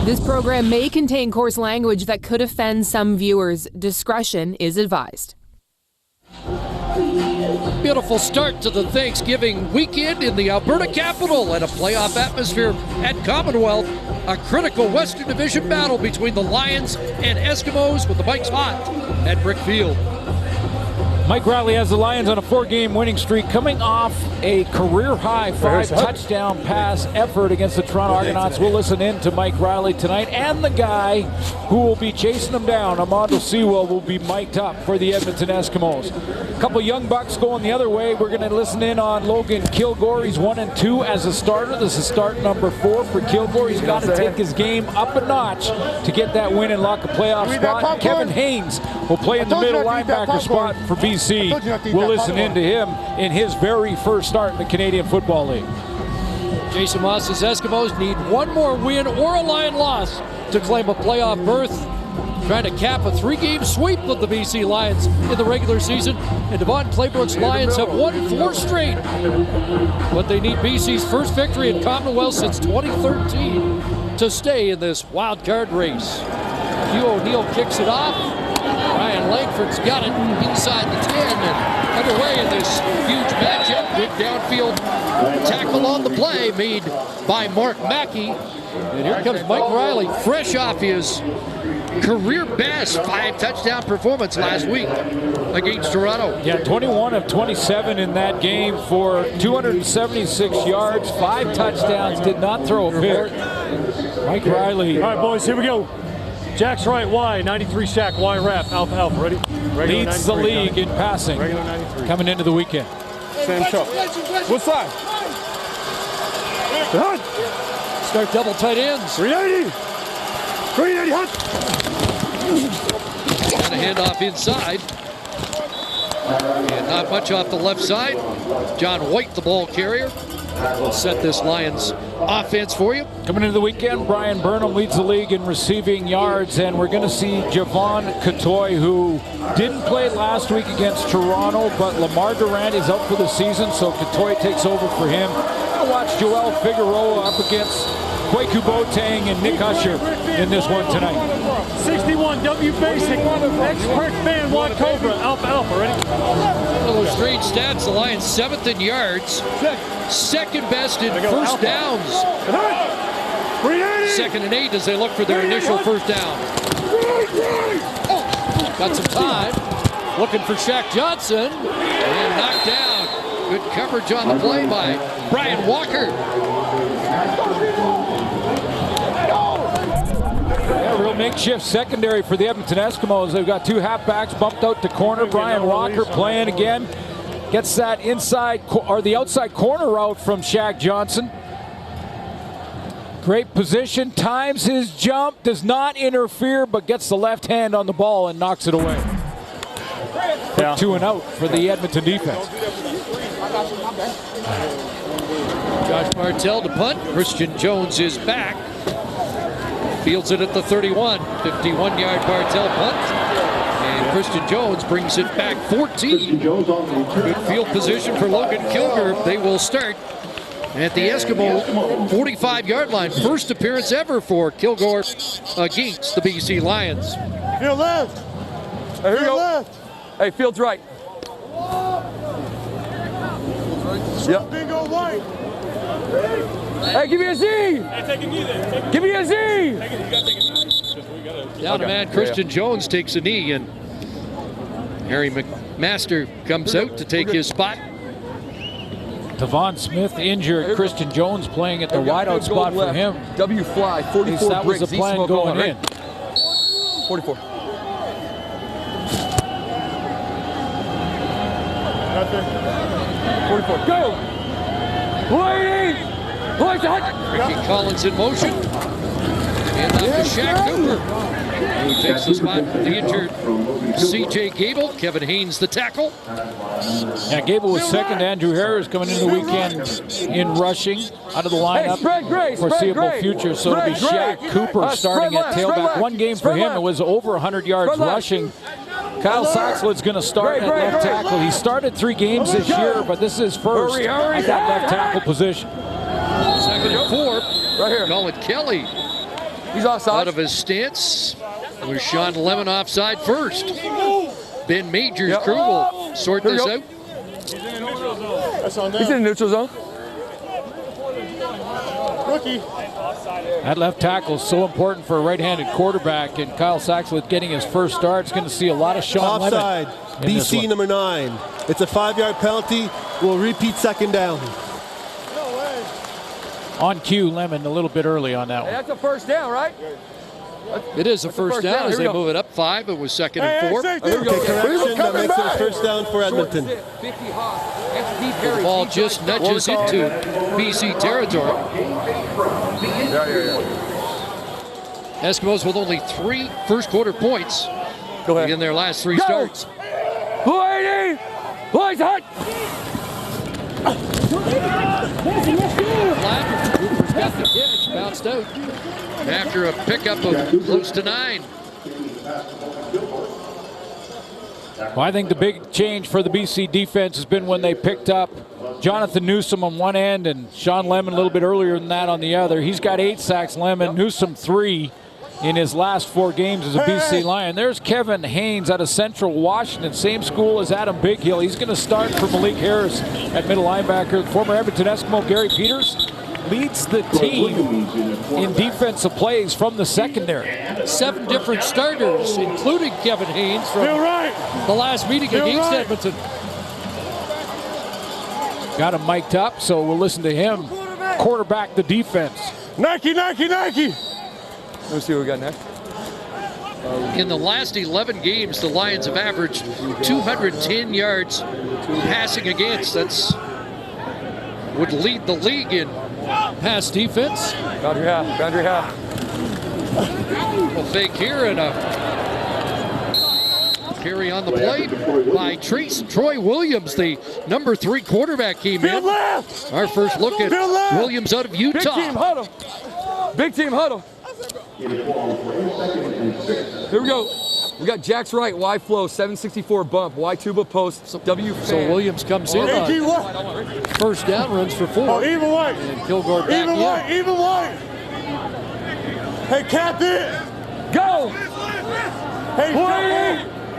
This program may contain coarse language that could offend some viewers. Discretion is advised. Beautiful start to the Thanksgiving weekend in the Alberta capital and a playoff atmosphere at Commonwealth. A critical Western Division battle between the Lions and Eskimos with the Mikes hot at Brickfield. Mike Riley has the Lions on a 4-game winning streak, coming off a career-high 5-touchdown pass effort against the Toronto Argonauts. We'll listen in to Mike Riley tonight, and the guy who will be chasing them down, Armando Sewell, will be mic'd up for the Edmonton Eskimos. A couple young bucks going the other way. We're going to listen in on Logan Kilgore. He's 1-2 as a starter. This is start number 4 for Kilgore. He's got to take his game up a notch to get that win and lock a playoff spot. Kevin Haynes will play in the middle linebacker spot for BC. We'll listen in to him in his very first start in the Canadian Football League. Jason Moss's Eskimos need one more win or a Lion loss to claim a playoff berth. Trying to cap a 3-game sweep of the BC Lions in the regular season. And Devon Claybrook's Lions have won 4 straight. But they need BC's first victory in Commonwealth since 2013 to stay in this wild card race. Hugh O'Neill kicks it off. Ryan Langford's got it inside the 10 and underway in this huge matchup. Big downfield tackle on the play made by Mark Mackey. And here comes Mike Riley, fresh off his career best 5-touchdown performance last week against Toronto. Yeah, 21 of 27 in that game for 276 yards, 5 touchdowns, did not throw a pick. Mike Riley. All right, boys, here we go. Jack's right, Y, 93 sack, Y wrap, alpha, alpha, ready? Leads the league in passing coming into the weekend. Same shot. What side? Start double tight ends. 380. 380, hot. And a handoff inside. And not much off the left side. John White, the ball carrier, will set this Lions offense for you. Coming into the weekend, Brian Burnham leads the league in receiving yards, and we're going to see Javon Catoy, who didn't play last week against Toronto, but Lamar Durant is out for the season, so Catoy takes over for him. I'll watch Joel Figueroa up against Kwaku Boateng and Nick Usher in this one tonight. 61 W basic, expert fan, Y Cobra, alpha, alpha, ready? One of those strange stats, the Lions 7th in yards, 2nd best in first downs. 2nd and 8 as they look for their initial first down. Got some time, looking for Shaq Johnson, and knocked down. Good coverage on the play by Brian Walker. Yeah, real makeshift secondary for the Edmonton Eskimos. They've got 2 halfbacks bumped out to corner. Brian Walker playing again. Gets that inside or the outside corner route from Shaq Johnson. Great position, times his jump, does not interfere, but gets the left hand on the ball and knocks it away. Yeah. 2 and out for the Edmonton defense. Josh Martell to punt. Christian Jones is back. Fields it at the 31. 51-yard Martell punt. And Christian Jones brings it back 14. Good field position for Logan Kilgore. They will start at the Eskimo 45-yard line. First appearance ever for Kilgore against the BC Lions. Field left. Hey, here we go. Left. Hey, field's right. Yep. Bingo white. Hey, give me a Z. Hey, take a knee there. Give me a Z. Down to man, Christian Jones takes a knee, and Harry McMaster comes out to take his spot. Devon Smith injured. Christian Jones playing at the wideout spot for him. W fly, 44 that was the plan going in. 44. Right there. 44. Go! Lady! Ricky Collins in motion. And up to Shaq Cooper, who takes the spot for the injured C.J. Gable. Kevin Haynes, the tackle. Yeah, Gable was second. Andrew Harris coming into the weekend in rushing out of the lineup. Foreseeable future. So it'll be Shaq Cooper starting at tailback. One game for him, it was over 100 yards rushing. Kyle Soxled's going to start at left tackle. He started 3 games this year, but this is his first at that left tackle position. 2nd and 4. Right here. Colin Kelly He's offside. Out of his stance was Sean Lemon offside first. Ben Major's crew will sort this out. He's in neutral zone. Rookie. That left tackle is so important for a right-handed quarterback, and Kyle Saxelwood getting his first start. It's going to see a lot of Sean Lemon. Offside, BC number 9. It's a 5-yard penalty. We'll repeat second down. On cue, Lemon a little bit early on that one. That's a first down, right? It is a first down as they move it up 5. It was 2nd and 4. Okay, correction. That makes it a first down for Edmonton. The ball just nudges into BC territory. Eskimos with only 3 first quarter points in their last 3 starts. Whitey! Boys hot! Cooper's got the catch, bounced out after a pickup of close to 9. Well, I think the big change for the BC defense has been when they picked up Jonathan Newsom on one end and Sean Lemon a little bit earlier than that on the other. He's got 8 sacks, Lemon, Newsom 3 in his last 4 games as a BC Lion. There's Kevin Haynes out of Central Washington, same school as Adam Bighill. He's going to start for Malik Harris at middle linebacker. Former Edmonton Eskimo Gary Peters leads the team in defensive plays from the secondary. 7 different starters, including Kevin Haynes from the last meeting against Edmonton. Got him mic'd up, so we'll listen to him quarterback the defense. Nike, Nike, Nike. Let's see what we got next. In the last 11 games, the Lions have averaged 210 yards passing against. That's would lead the league in pass defense. Boundary half, boundary half. A fake here and a carry on the play by Troy Williams, the number 3 quarterback came in. Left. Our first look at Williams out of Utah. Big team huddle. Big team huddle. Here we go. We got Jack's right, Y flow, 764 bump, Y tuba post, W fan. So Williams comes in on first down, runs for 4. Oh, even white. And Kilgore back even white, even white. Hey, cap it. Go. Hey,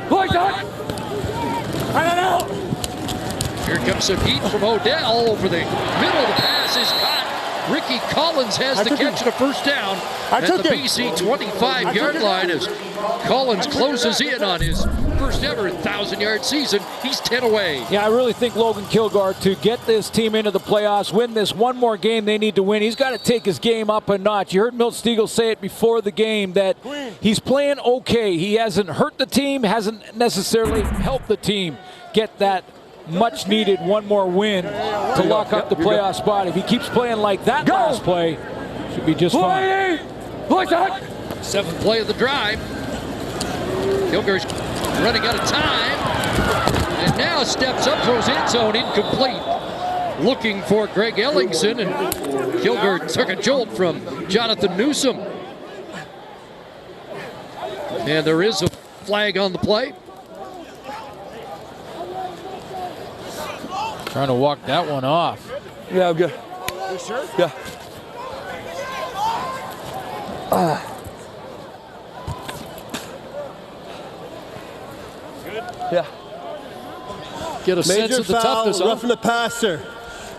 boys hot. Run it out. Here comes some heat from Odell over the middle. The pass is caught. Ricky Collins has the catch and a first down at the BC 25-yard line as Collins closes in on his first ever 1,000-yard season. He's 10 away. Yeah, I really think Logan Kilgore, to get this team into the playoffs, win this one more game they need to win, he's got to take his game up a notch. You heard Milt Stiegel say it before the game that he's playing okay. He hasn't hurt the team, hasn't necessarily helped the team get that much needed one more win to lock up the playoff spot. If he keeps playing like that last play, should be just fine. 7th play of the drive. Kilgore's running out of time. And now steps up, throws end zone, incomplete. Looking for Greg Ellingson, and Kilgore took a jolt from Jonathan Newsom. And there is a flag on the play. Trying to walk that one off. Yeah, I'm good. You sure? Yeah. Yeah. Get a sense Major of the foul, toughness of roughing the passer.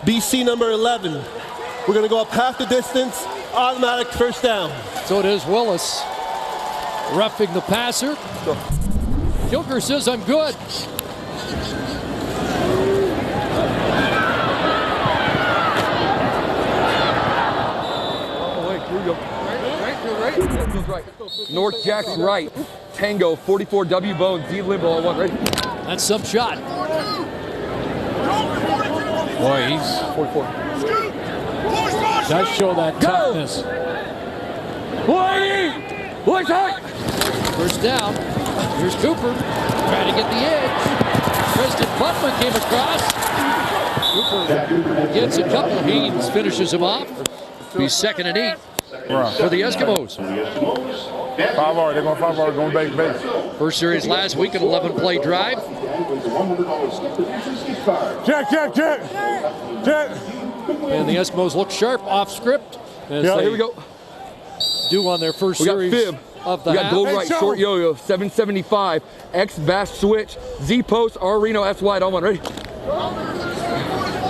BC number 11. We're going to go up half the distance. Automatic first down. So it is Willis roughing the passer. Kilgore says, I'm good. Right. North Jack's right. Tango, 44 W bone, D limbo on 1. Ready? That's some shot. Boy, he's 44. does show that toughness. Boys hot. First down. Here's Cooper trying to get the edge. Preston Butler came across. Cooper gets a couple. Haynes finishes him off. He's 2nd and 8 for the Eskimos. 5-hour, they're going 5-hour, going back base. First series last week, an 11-play drive. Jack. And the Eskimos look sharp off script. Yeah, here we go. do on their first We got series fib. of the We got half. gold right, short yo-yo, 775. X bash switch, Z post, R Reno, S wide on one. Ready?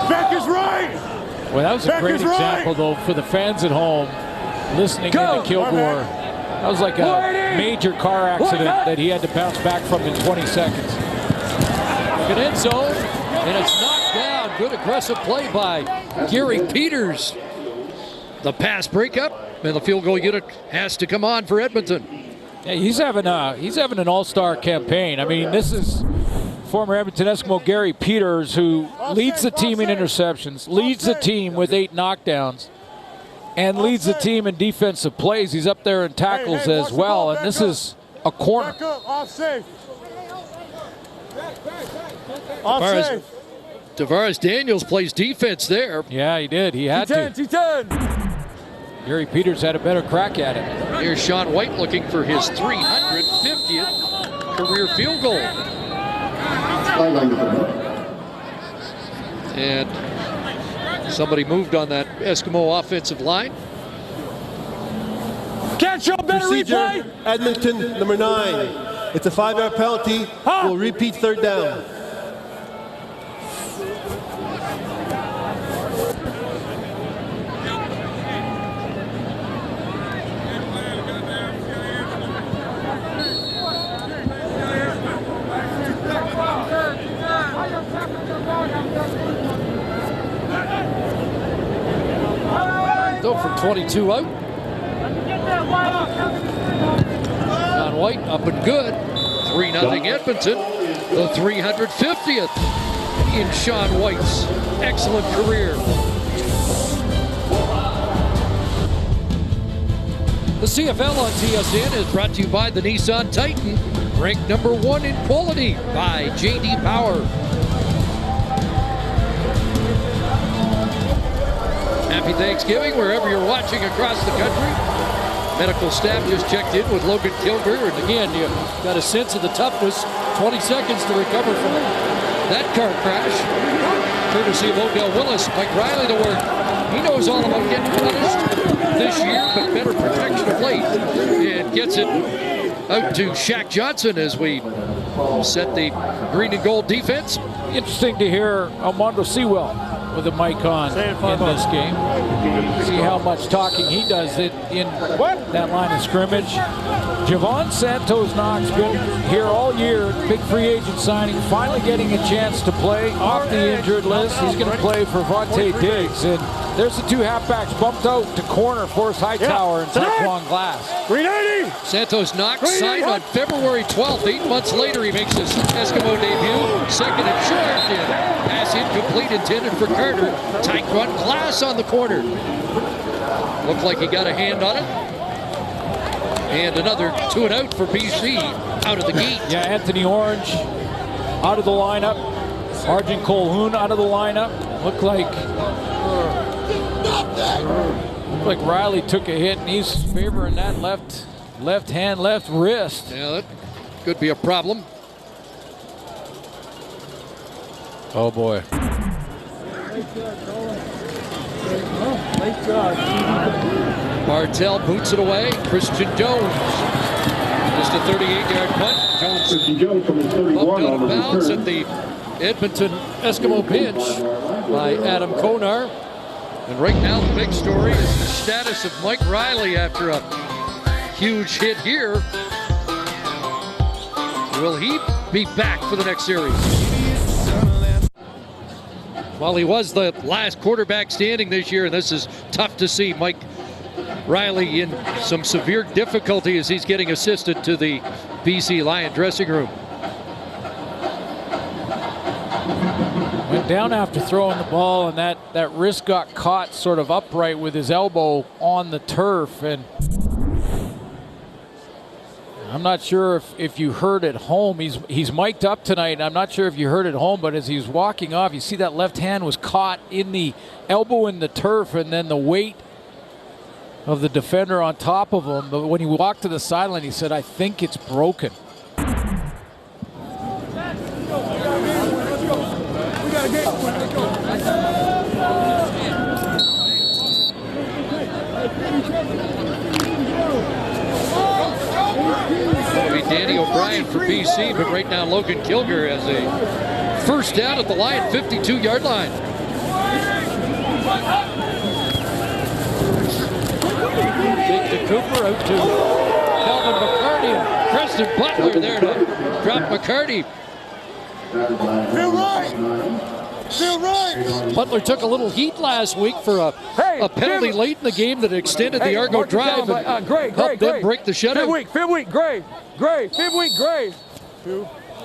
Back is right. Well, that was a Back great is right. example, though, for the fans at home listening Go. into Kilgore. That was like a major car accident that he had to bounce back from in 20 seconds. An end zone, and it's knocked down. Good aggressive play by Gary Peters. The pass breakup, and the field goal unit has to come on for Edmonton. Yeah, he's having an all-star campaign. I mean, this is former Edmonton Eskimo Gary Peters, who leads the team in interceptions, leads the team with 8 knockdowns, and leads the team in defensive plays. He's up there in tackles as well, and this is a corner. Back up, off safe. Off safe. Tavares Daniels plays defense there. Yeah, he did. He had to. T10. Gary Peters had a better crack at it. Here's Sean White looking for his 350th career field goal. And somebody moved on that Eskimo offensive line. Can't show better Procedure, replay. Edmonton, number 9. It's a 5-yard penalty. We'll repeat third down. Though from 22 out. John White up and good. 3-0 Edmonton. The 350th in Sean White's excellent career. The CFL on TSN is brought to you by the Nissan Titan, ranked number 1 in quality by J.D. Power. Happy Thanksgiving wherever you're watching across the country. Medical staff just checked in with Logan Kilgore, and again, you got a sense of the toughness. 20 seconds to recover from that car crash. Courtesy of Odell Willis, Mike Riley to work. He knows all about getting punished this year, but better protection of late. And gets it out to Shaq Johnson as we set the green and gold defense. Interesting to hear Armando Sewell with a mic on in this game. See how much talking he does in that line of scrimmage. Javon Santos-Knox been here all year, big free agent signing, finally getting a chance to play off the injured list. He's going to play for Vontae Diggs, and there's the 2 halfbacks bumped out to corner Forrest Hightower and Taekwon Glass. 390. Santos-Knox signed on February 12th. 8 months later, he makes his Eskimo debut. Second and short, and pass incomplete intended for Carter. Taekwon Glass on the corner. Looked like he got a hand on it. And another 2 and out for BC out of the gate. Yeah, Anthony Orange out of the lineup. Arjun Colhoun out of the lineup. Looked like Riley took a hit, and he's favoring that left hand, left wrist. Yeah, that could be a problem. Oh boy. Bartell boots it away. Christian Jones. Just a 38-yard punt. Jones bumped out of bounds at the Edmonton Eskimo bench by Adam Konar. And right now the big story is the status of Mike Riley after a huge hit here. Will he be back for the next series? Well, he was the last quarterback standing this year, and this is tough to see. Mike Riley in some severe difficulty as he's getting assisted to the BC Lion dressing room. Went down after throwing the ball, and that wrist got caught sort of upright with his elbow on the turf. And I'm not sure if you heard at home. He's mic'd up tonight. I'm not sure if you heard at home, but as he's walking off, you see that left hand was caught in the elbow in the turf, and then the weight of the defender on top of him. But when he walked to the sideline, he said, "I think it's broken." It'll be Danny O'Brien for BC, but right now Logan Kilgore has a first down at the Lion 52-yard line. Big to Cooper, out to Calvin McCarty, and Preston Butler there to drop McCarty. Feel right. Feel right. Butler took a little heat last week for a penalty late in the game that extended the Argo drive and helped them break the shutout. Fifth week, Gray.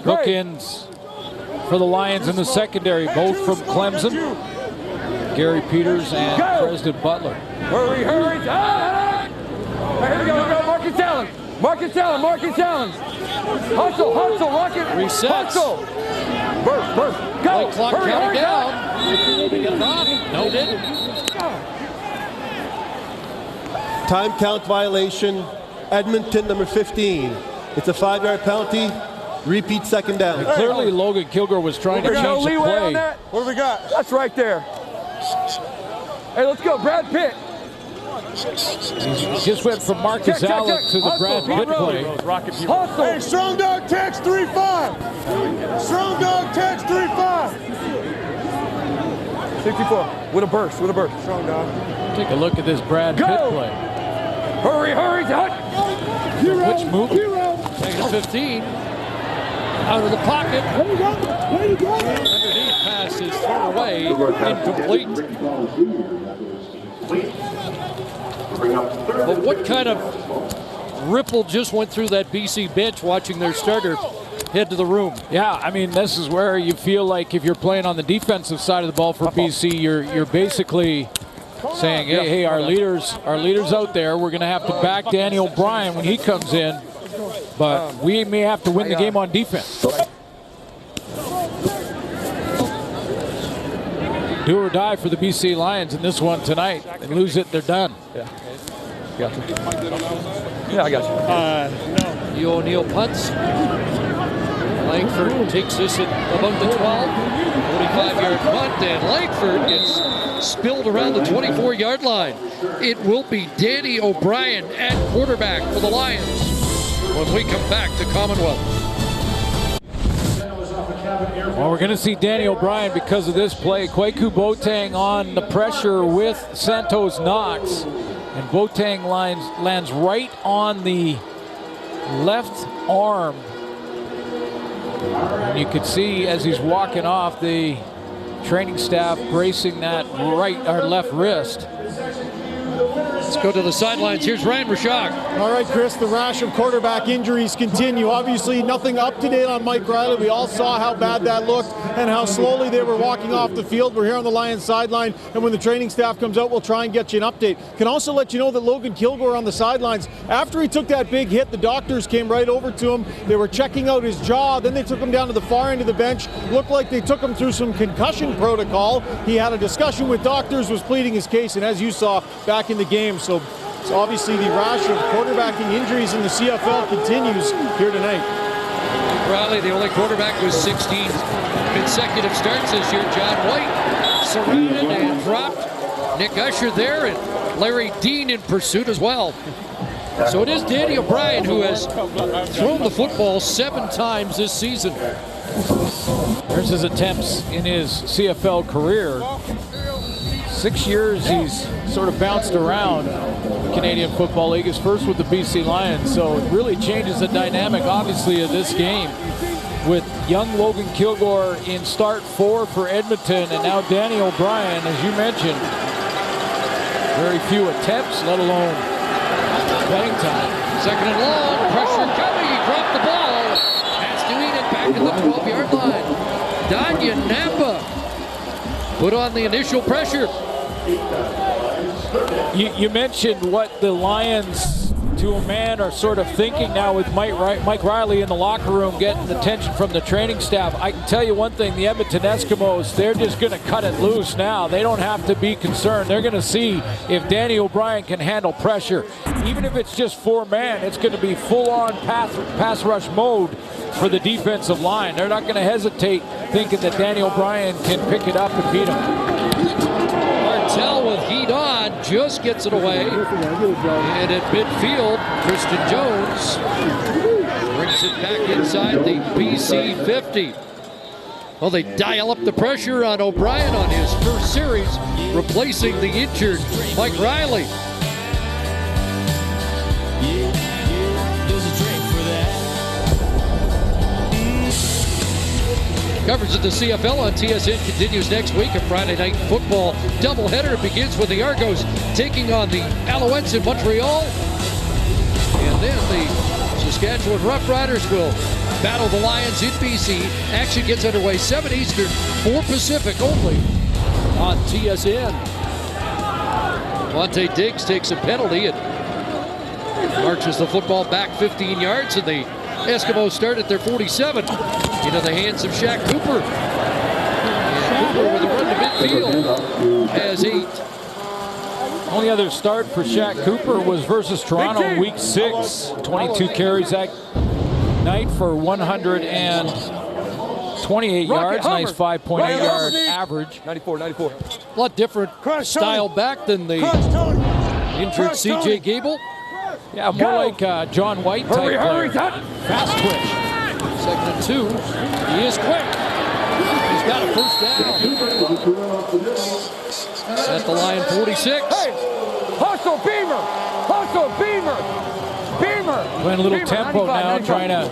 Bookends for the Lions in the secondary, both from Clemson. Gary Peters and Preston Butler. Hurry. Here we go. Marcus Allen. Hustle, Rocket. Resets. Hustle. Burst. Go. Play clock counting down. They get it off. No, they didn't. Time count violation. Edmonton, number 15. It's a 5-yard penalty. Repeat second down. And clearly, Logan Kilgore was trying to change the play. On that. What do we got? That's right there. Hey, let's go, Brad Pitt. He just went from Marcus Allen to the Brad Pitt play. Hustle. Hey, Strong Dog text 3-5. Strong Dog text 3-5. 64. With a burst. Strong Dog. Take a look at this Brad Pitt play. Hurry. Which move? Second 15. Out of the pocket. Underneath pass is thrown away. Incomplete. But what kind of ripple just went through that BC bench watching their starter head to the room? Yeah, I mean, this is where you feel like if you're playing on the defensive side of the ball for BC, you're basically saying, hey, our leaders out there, we're going to have to back Danny O'Brien when he comes in, but we may have to win the game on defense. Do or die for the BC Lions in this one tonight. They lose it, they're done. Yeah, I got you. No. O'Neill punts. Langford takes this at about the 12. 45-yard punt, and Langford gets spilled around the 24-yard line. It will be Danny O'Brien at quarterback for the Lions when we come back to Commonwealth. Well, we're going to see Danny O'Brien because of this play. Kwaku Boateng on the pressure with Santos Knox. And Boateng lands right on the left arm. And you could see as he's walking off, the training staff bracing that left wrist. Let's go to the sidelines. Here's Ryan Rashog. All right, Chris, the rash of quarterback injuries continue. Obviously, nothing up to date on Mike Riley. We all saw how bad that looked and how slowly they were walking off the field. We're here on the Lions sideline, and when the training staff comes out, we'll try and get you an update. Can also let you know that Logan Kilgore on the sidelines, after he took that big hit, the doctors came right over to him. They were checking out his jaw. Then they took him down to the far end of the bench. Looked like they took him through some concussion protocol. He had a discussion with doctors, was pleading his case, and as you saw back in the game, so obviously the rash of quarterbacking injuries in the CFL continues here tonight. Riley, the only quarterback with 16 consecutive starts this year. John White surrounded and dropped. Nick Usher there, and Larry Dean in pursuit as well. So it is Danny O'Brien who has thrown the football 7 times this season. There's his attempts in his CFL career. 6 years he's sort of bounced around the Canadian Football League. His first with the BC Lions, so it really changes the dynamic, obviously, of this game with young Logan Kilgore in start 4 for Edmonton, and now Danny O'Brien, as you mentioned. Very few attempts, let alone playing time. Second and long, pressure coming, he dropped the ball. Has to eat it back at the 12-yard line. Danya Napa put on the initial pressure. You mentioned what the Lions, to a man, are sort of thinking now with Mike Riley in the locker room, getting attention from the training staff. I can tell you one thing, the Edmonton Eskimos, they're just going to cut it loose now. They don't have to be concerned. They're going to see if Danny O'Brien can handle pressure. Even if it's just 4-man, it's going to be full-on pass rush mode for the defensive line. They're not going to hesitate thinking that Danny O'Brien can pick it up and beat him. Martell with heat on. Devon just gets it away. And at midfield, Christian Jones brings it back inside the BC 50. Well, they dial up the pressure on O'Brien on his first series, replacing the injured Mike Riley. Coverage of the CFL on TSN continues next week. A Friday night football doubleheader begins with the Argos taking on the Alouettes in Montreal. And then the Saskatchewan Roughriders will battle the Lions in BC. Action gets underway 7 Eastern, 4 Pacific only on TSN. Monte Diggs takes a penalty and marches the football back 15 yards, and the Eskimos start at their 47 into the hands of Shaq Cooper. And Cooper with a run to midfield has 8. Only other start for Shaq Cooper was versus Toronto in week 6. 22 carries that night for 128 yards. Nice 5.8 yard average. 94. A lot different style back than the injured C.J. Gable. Yeah, more like John White type player. Fast twitch. 2nd and 2. He is quick. He's got a first down. At the line 46. Hey, hustle Beamer. Playing a little tempo now, trying to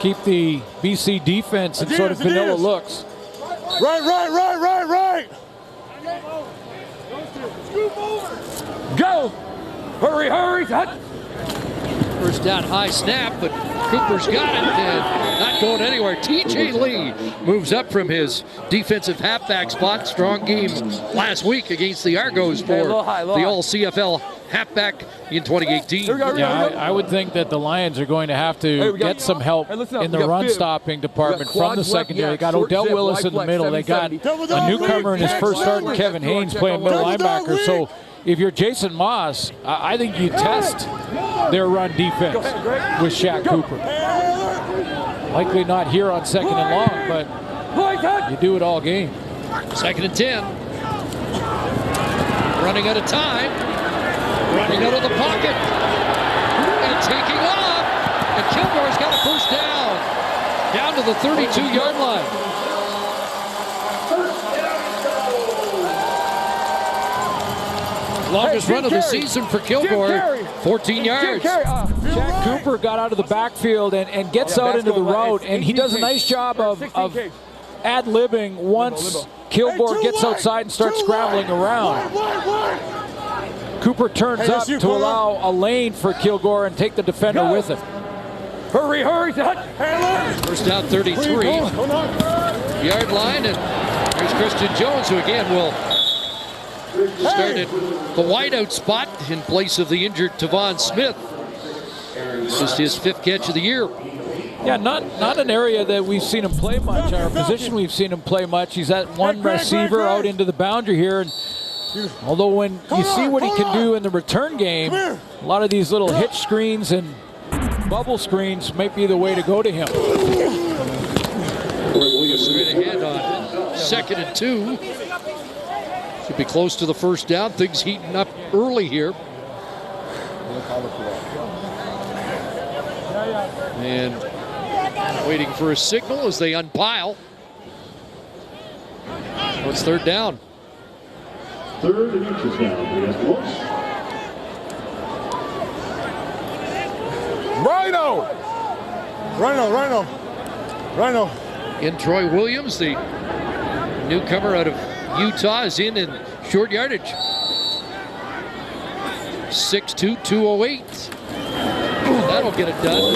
keep the BC defense in sort of vanilla looks. Right. Go. Hurry. First down, high snap, but Cooper's got it and not going anywhere. TJ Lee moves up from his defensive halfback spot. Strong game last week against the Argos for the all CFL halfback in 2018. Yeah, I would think that the Lions are going to have to get some help in the run-stopping department from the secondary. They got Odell Willis in the middle. They got a newcomer in his first start, Kevin Haynes, playing middle linebacker. So if you're Jason Moss, I think you test their run defense with Shaq Cooper. Likely not here on 2nd and long, but you do it all game. 2nd and 10. Running out of time. Running out of the pocket. And taking off. And Kilgore's got a first down. Down to the 32-yard line. Longest run of the season for Kilgore, 14 yards. Shaq Cooper got out of the backfield and gets out into the route, and he does a nice job of ad-libbing once Kilgore gets outside and starts scrambling around. Cooper turns up to allow a lane for Kilgore and take the defender with him. Hurry. First down, 33-yard line, and there's Christian Jones, who again will start at the wideout spot in place of the injured Tavon Smith. Just his 5th catch of the year. Yeah, not an area that we've seen him play much. Our position we've seen him play much. He's that one receiver out into the boundary here. And although when you see what he can do in the return game, a lot of these little hitch screens and bubble screens might be the way to go to him. Straight ahead on 2nd and 2. Should be close to the first down. Things heating up early here. And waiting for a signal as they unpile. It's 3rd down. 3rd and inches now for the Eskimos. Rhino. In Troy Williams, the newcomer out of Utah, is in short yardage. 6'2", 208. That'll get it done.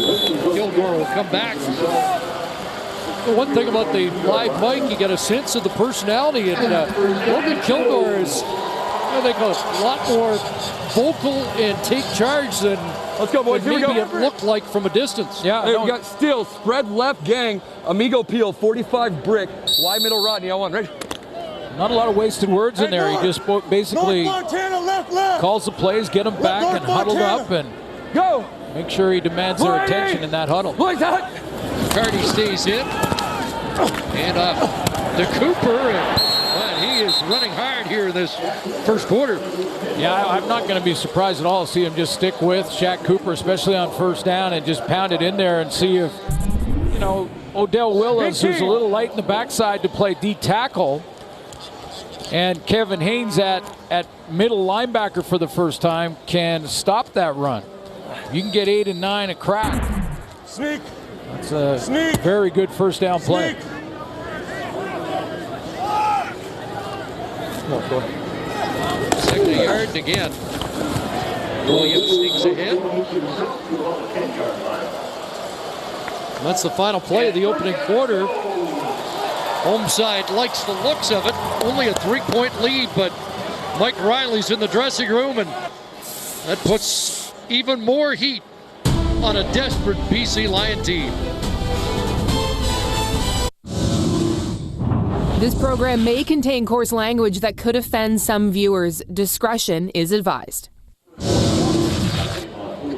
Kilgore will come back. The one thing about the live mic, you get a sense of the personality, and Logan Kilgore is, they go a lot more vocal and take charge than Let's go, boys. Here we go. maybe it looked like from a distance. Yeah, Hey, we got Steele, spread left gang, Amigo Peel, 45 brick, wide middle Rodney, I1, ready? Not a lot of wasted words in there. He just basically calls the plays, get them back and huddled up, and Go. make sure he demands their attention in that huddle. McCarty stays in. And to Cooper, and he is running hard here in this first quarter. Yeah, I'm not going to be surprised at all to see him just stick with Shaq Cooper, especially on first down, and just pound it in there and see if, you know, Odell Willis, who's a little light in the backside to play D-tackle, and Kevin Haynes at middle linebacker for the first time can stop that run. You can get 8 and 9 a crack. Sneak. That's a very good first down play. Sneak. Second yard again. Williams sneaks ahead. That's the final play of the opening quarter. Home side likes the looks of it. Only a 3-point lead, but Mike Riley's in the dressing room, and that puts even more heat on a desperate BC Lion team. This program may contain coarse language that could offend some viewers. Discretion is advised.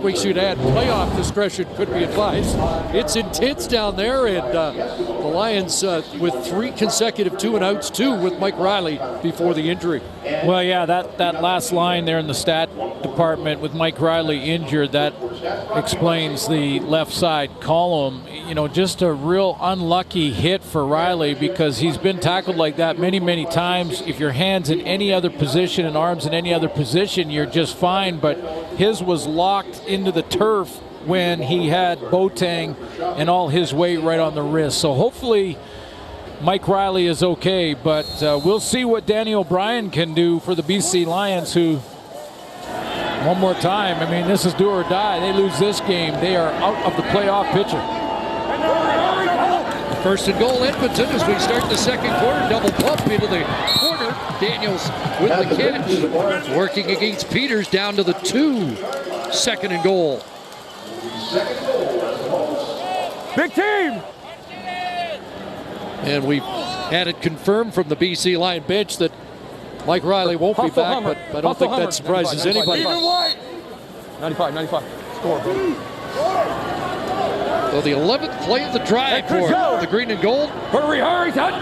We should add playoff discretion could be advised. It's intense down there, and the Lions with 3 consecutive 2-and-outs, 2 with Mike Riley before the injury. Well, yeah, that last line there in the stat department with Mike Riley injured, that explains the left side column. You know, just a real unlucky hit for Riley, because he's been tackled like that many, many times. If your hand's in any other position and arms in any other position, you're just fine, but his was locked into the turf when he had Boateng and all his weight right on the wrist. So hopefully Mike Riley is okay, but we'll see what Danny O'Brien can do for the BC Lions, who, one more time, I mean, this is do or die. They lose this game, they are out of the playoff picture. First and goal, Edmonton, as we start the second quarter. Double pump into the corner. Daniels with the catch. Working against Peters down to the 2. Second and goal. Big team. And we've had it confirmed from the BC Lion bench that Mike Riley won't be back, but I don't think that surprises anybody. 95. Score. So the 11th play of the drive for the green and gold. Hurry, son.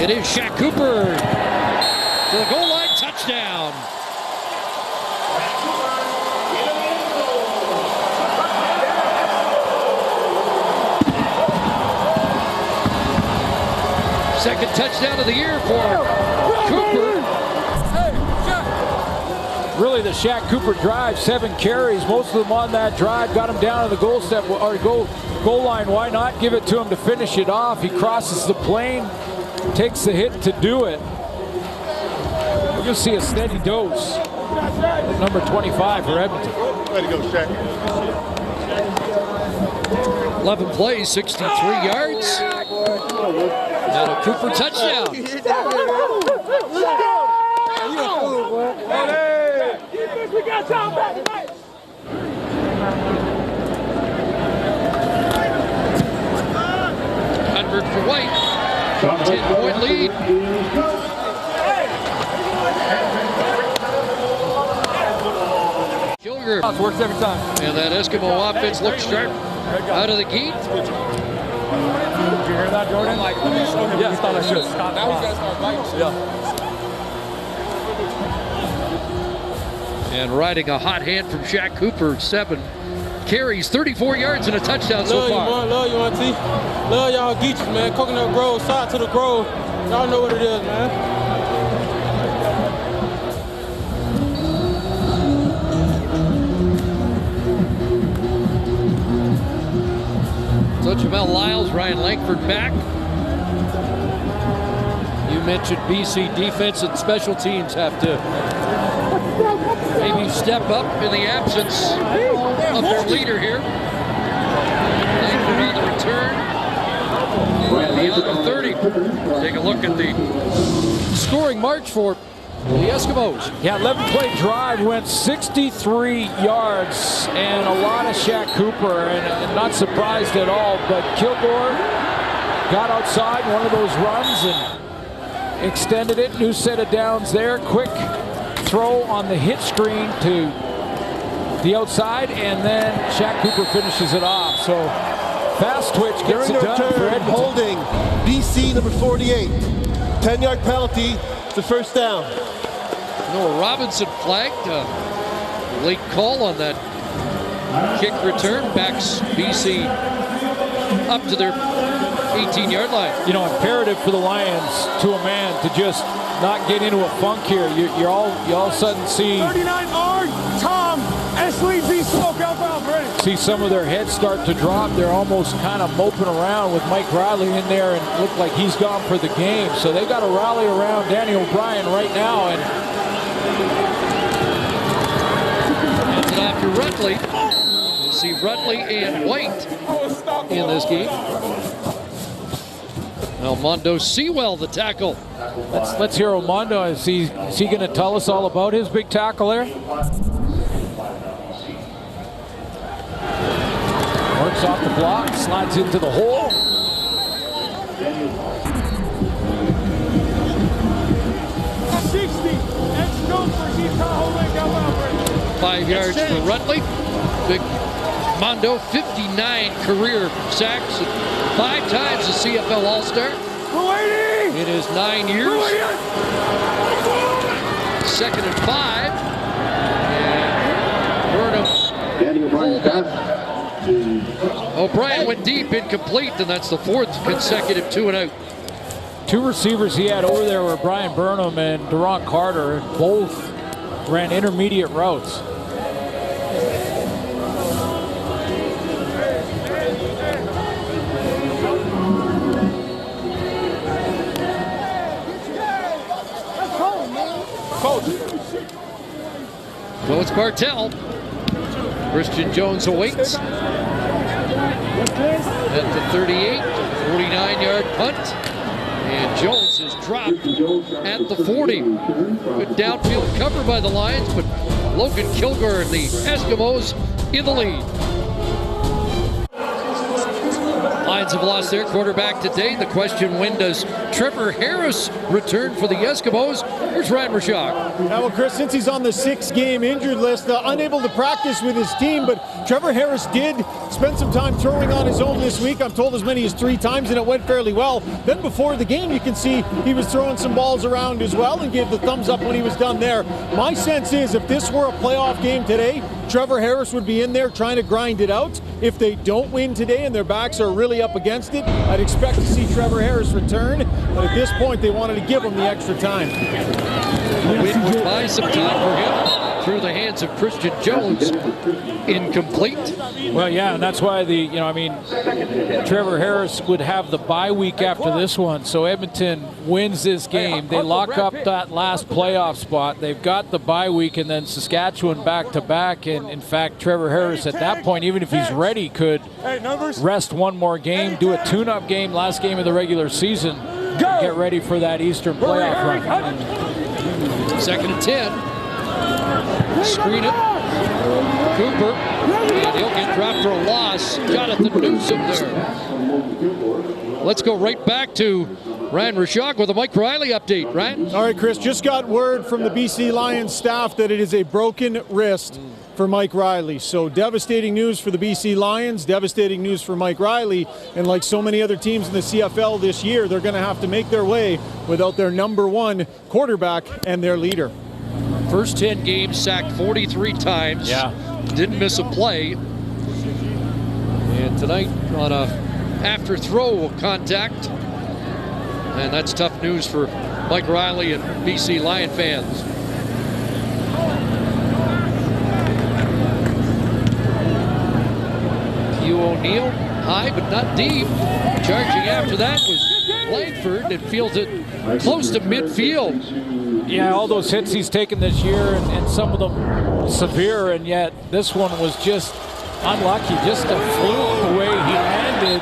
It is Shaq Cooper to the goal line, touchdown. Second touchdown of the year for Cooper. Really, the Shaq Cooper drive, 7 carries, most of them on that drive, got him down to the goal step or goal line. Why not give it to him to finish it off? He crosses the plane, takes the hit to do it. We're going to see a steady dose. Number 25 for Edmonton. Way to go, Shaq. 11 plays, 63 yards. And a Cooper touchdown. We got time back tonight. Convert for White. 10-point lead. Kilger. Works every time. And that Eskimo offense looks sharp out of the gate. Did you hear that, Jordan? Yeah, I thought I should. Now he's got to start biting. Yeah. And riding a hot hand from Shaq Cooper, 7 carries, 34 yards and a touchdown so far. Love you, Auntie. Love y'all Geeches, man. Coconut Grove, side to the Grove. Y'all know what it is, man. So Jamel Lyles, Ryan Langford back. You mentioned BC defense and special teams have to maybe step up in the absence of their leader here. Langford on the return. And beyond the 30. Take a look at the scoring march for the Eskimos. Yeah, 11-play drive went 63 yards and a lot of Shaq Cooper, and not surprised at all, but Kilgore got outside one of those runs and extended it. New set of downs there. Quick throw on the hit screen to the outside, and then Shaq Cooper finishes it off. So fast twitch gets it done for Edmonton. Holding BC number 48. 10-yard penalty. It's a first down. Noah Robinson flagged. Late call on that kick return. Backs BC up to their 18-yard line. You know, imperative for the Lions to a man to just not get into a funk here. You all of a sudden see 39R, Tom, SLB smoke outbound, ready. See some of their heads start to drop. They're almost kind of moping around with Mike Riley in there and look like he's gone for the game. So they got to rally around Danny O'Brien right now. And hands it off to Rutley. We'll see Rutley and White in this game. Mondo Sewell, the tackle. Let's hear Mondo. Is he going to tell us all about his big tackle there? Works off the block, slides into the hole. 5 yards for Rutley. Big Mondo, 59 career sacks, 5 times a CFL All-Star in his 9 years. 2nd and 5. And Burnham. O'Brien went deep, incomplete, and that's the 4th consecutive 2-and-out. 2 receivers he had over there were Brian Burnham and Deron Carter. Both ran intermediate routes. So it's Bartell. Christian Jones awaits at the 38, 49-yard punt. And Jones is dropped at the 40. Good downfield cover by the Lions, but Logan Kilgore and the Eskimos in the lead. Lions have lost their quarterback today. The question, when does Trevor Harris return for the Eskimos? Here's Ryan Rashog. Well, Chris, since he's on the 6-game injured list, unable to practice with his team, but Trevor Harris did spend some time throwing on his own this week. I'm told as many as 3 times, and it went fairly well. Then before the game, you can see he was throwing some balls around as well and gave the thumbs up when he was done there. My sense is if this were a playoff game today, Trevor Harris would be in there trying to grind it out. If they don't win today and their backs are really up against it, I'd expect to see Trevor Harris return. But at this point, they wanted to give him the extra time. The win would buy some time for him through the hands of Christian Jones. Incomplete. Well, yeah, and that's why Trevor Harris would have the bye week after this one. So Edmonton wins this game. They lock up that last playoff spot. They've got the bye week and then Saskatchewan back-to-back. And in fact, Trevor Harris at that point, even if he's ready, could rest one more game, do a tune-up game, last game of the regular season, get ready for that Eastern playoff run. 2nd and 10. Screen it. Cooper. And he'll get dropped for a loss. Jonathan Newsom there. Let's go right back to Ryan Rashog with a Mike Riley update. Ryan? All right, Chris, just got word from the BC Lions staff that it is a broken wrist for Mike Riley. So devastating news for the BC Lions, devastating news for Mike Riley. And like so many other teams in the CFL this year, they're going to have to make their way without their #1 quarterback and their leader. First 10 games, sacked 43 times. Yeah. Didn't miss a play. And tonight on a after throw contact. And that's tough news for Mike Riley and BC Lion fans. Hugh O'Neill, high but not deep. Charging after that was Langford and fields it close to midfield. Yeah, all those hits he's taken this year, and some of them severe, and yet this one was just unlucky. Just a fluke the way he landed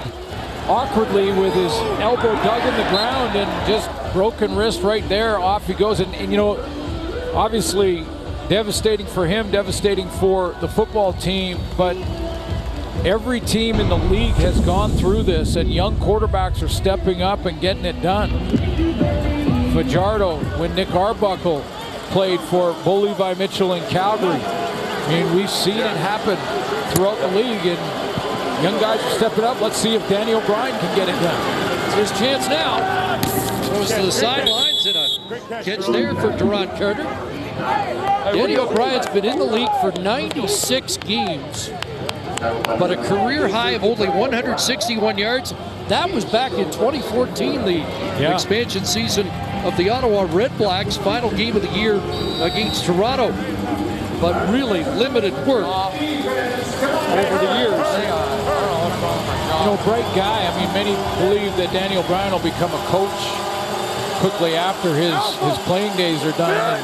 awkwardly with his elbow dug in the ground and just broken wrist right there. Off he goes. And you know, obviously devastating for him, devastating for the football team, but every team in the league has gone through this, and young quarterbacks are stepping up and getting it done. Fajardo, when Nick Arbuckle played for Bo Levi Mitchell in Calgary. I mean, we've seen it happen throughout the league, and young guys are stepping up. Let's see if Danny O'Brien can get it done. It's his chance now. Goes to the sidelines and a catch there for Duron Carter. Danny O'Brien's been in the league for 96 games, but a career high of only 161 yards. That was back in 2014, the expansion season of the Ottawa Red Blacks, final game of the year against Toronto. But really limited work over the years. You know, bright guy. I mean, many believe that Danny O'Brien will become a coach quickly after his playing days are done.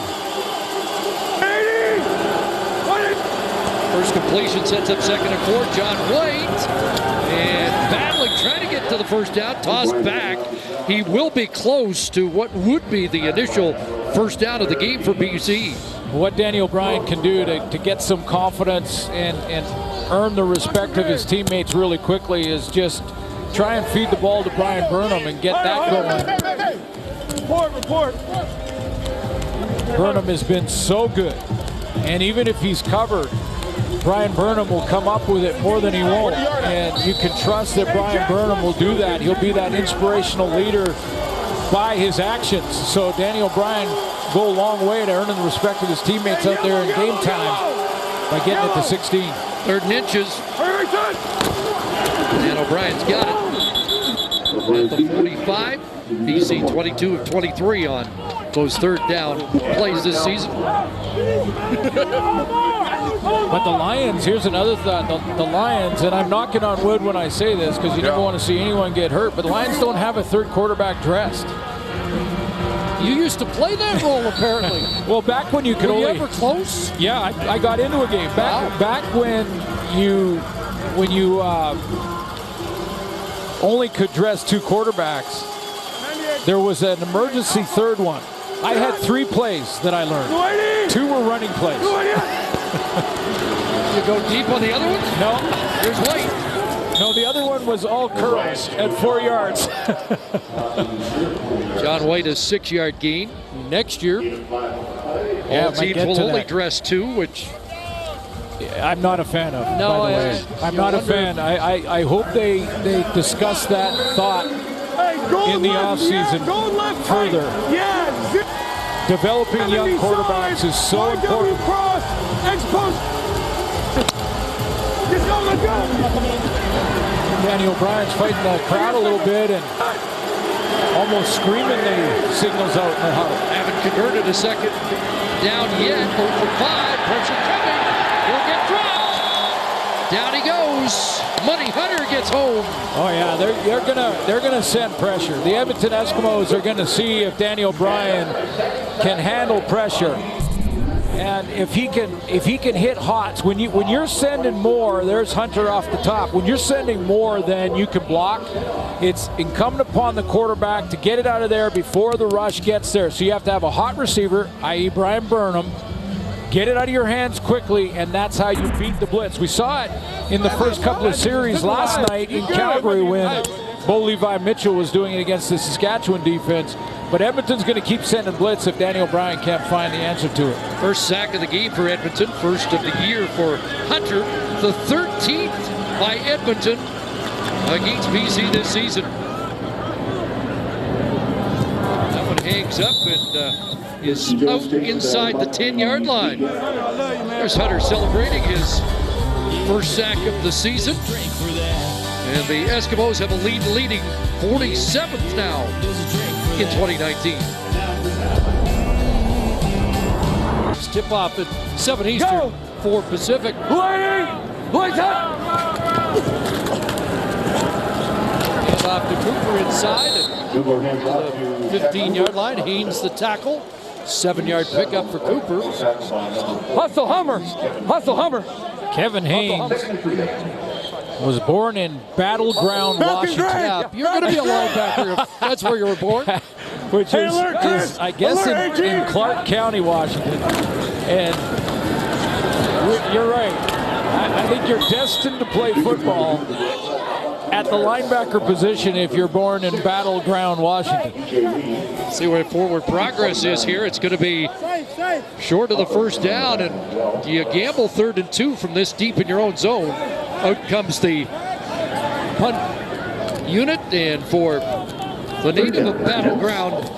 First completion sets up second and 4. John White, and battling, trying to get to the first down, tossed back. He will be close to what would be the initial first down of the game for BC. What Danny O'Brien can do to get some confidence and earn the respect of his teammates really quickly is just try and feed the ball to Brian Burnham and get that going. Report. Burnham has been so good, and even if he's covered, Brian Burnham will come up with it more than he won't, and you can trust that Brian Burnham will do that. He'll be that inspirational leader by his actions. So Danny O'Brien go a long way to earning the respect of his teammates out there in game time by getting it to 16. 3rd and inches. And O'Brien's got it. At the 45, BC 22 of 23 on those 3rd down plays this season. But the Lions, here's another thought. The Lions, and I'm knocking on wood when I say this because you never want to see anyone get hurt, but the Lions don't have a 3rd quarterback dressed. You used to play that role, apparently. Well, back when you could Were only... you ever close? Yeah, I got into a game. Back when you only could dress 2 quarterbacks, there was an emergency 3rd one. I had 3 plays that I learned. 2 were running plays. You go deep on the other one? No. There's White. No, the other one was all curls at 4 yards. John White, a 6-yard gain. Next year, all teams will only dress 2, which I'm not a fan of. No, by the way. I'm not a fan. I hope they discuss that thought in the offseason further. Developing young quarterbacks is so important. Danny O'Brien's fighting the crowd a little bit and almost screaming the signals out in the huddle. Haven't converted a second down yet. 0 for 5. Pressure coming. He'll get dropped. Down he goes. Money Hunter gets home. Oh yeah, they're gonna send pressure. The Edmonton Eskimos are gonna see if Danny O'Brien can handle pressure. And if he can hit hots, when you're sending more, there's Hunter off the top. When you're sending more than you can block, it's incumbent upon the quarterback to get it out of there before the rush gets there. So you have to have a hot receiver, i.e. Brian Burnham, get it out of your hands quickly, and that's how you beat the blitz. We saw it in the first couple of series last night in Calgary when Bo Levi Mitchell was doing it against the Saskatchewan defense. But Edmonton's going to keep sending blitz if Danny O'Brien can't find the answer to it. First sack of the game for Edmonton. First of the year for Hunter. The 13th by Edmonton against BC this season. That one hangs up and is out inside the 10-yard line. There's Hunter celebrating his first sack of the season. And the Eskimos have a leading 47th now in 2019. Tip off at 7 Eastern, 4 Pacific. Hand off to Cooper inside at the 15-yard line. Haynes the tackle. 7-yard pickup for Cooper. Hustle Hummer. Kevin Haynes was born in Battleground, Washington. Yeah, you're going to be a linebacker if that's where you were born. Which is I guess, in Clark County, Washington. And you're right. I think you're destined to play football at the linebacker position if you're born in Battleground, Washington. See where forward progress is here. It's going to be short of the first down, and you gamble 3rd and 2 from this deep in your own zone. Out comes the punt unit, and for The native of Battleground,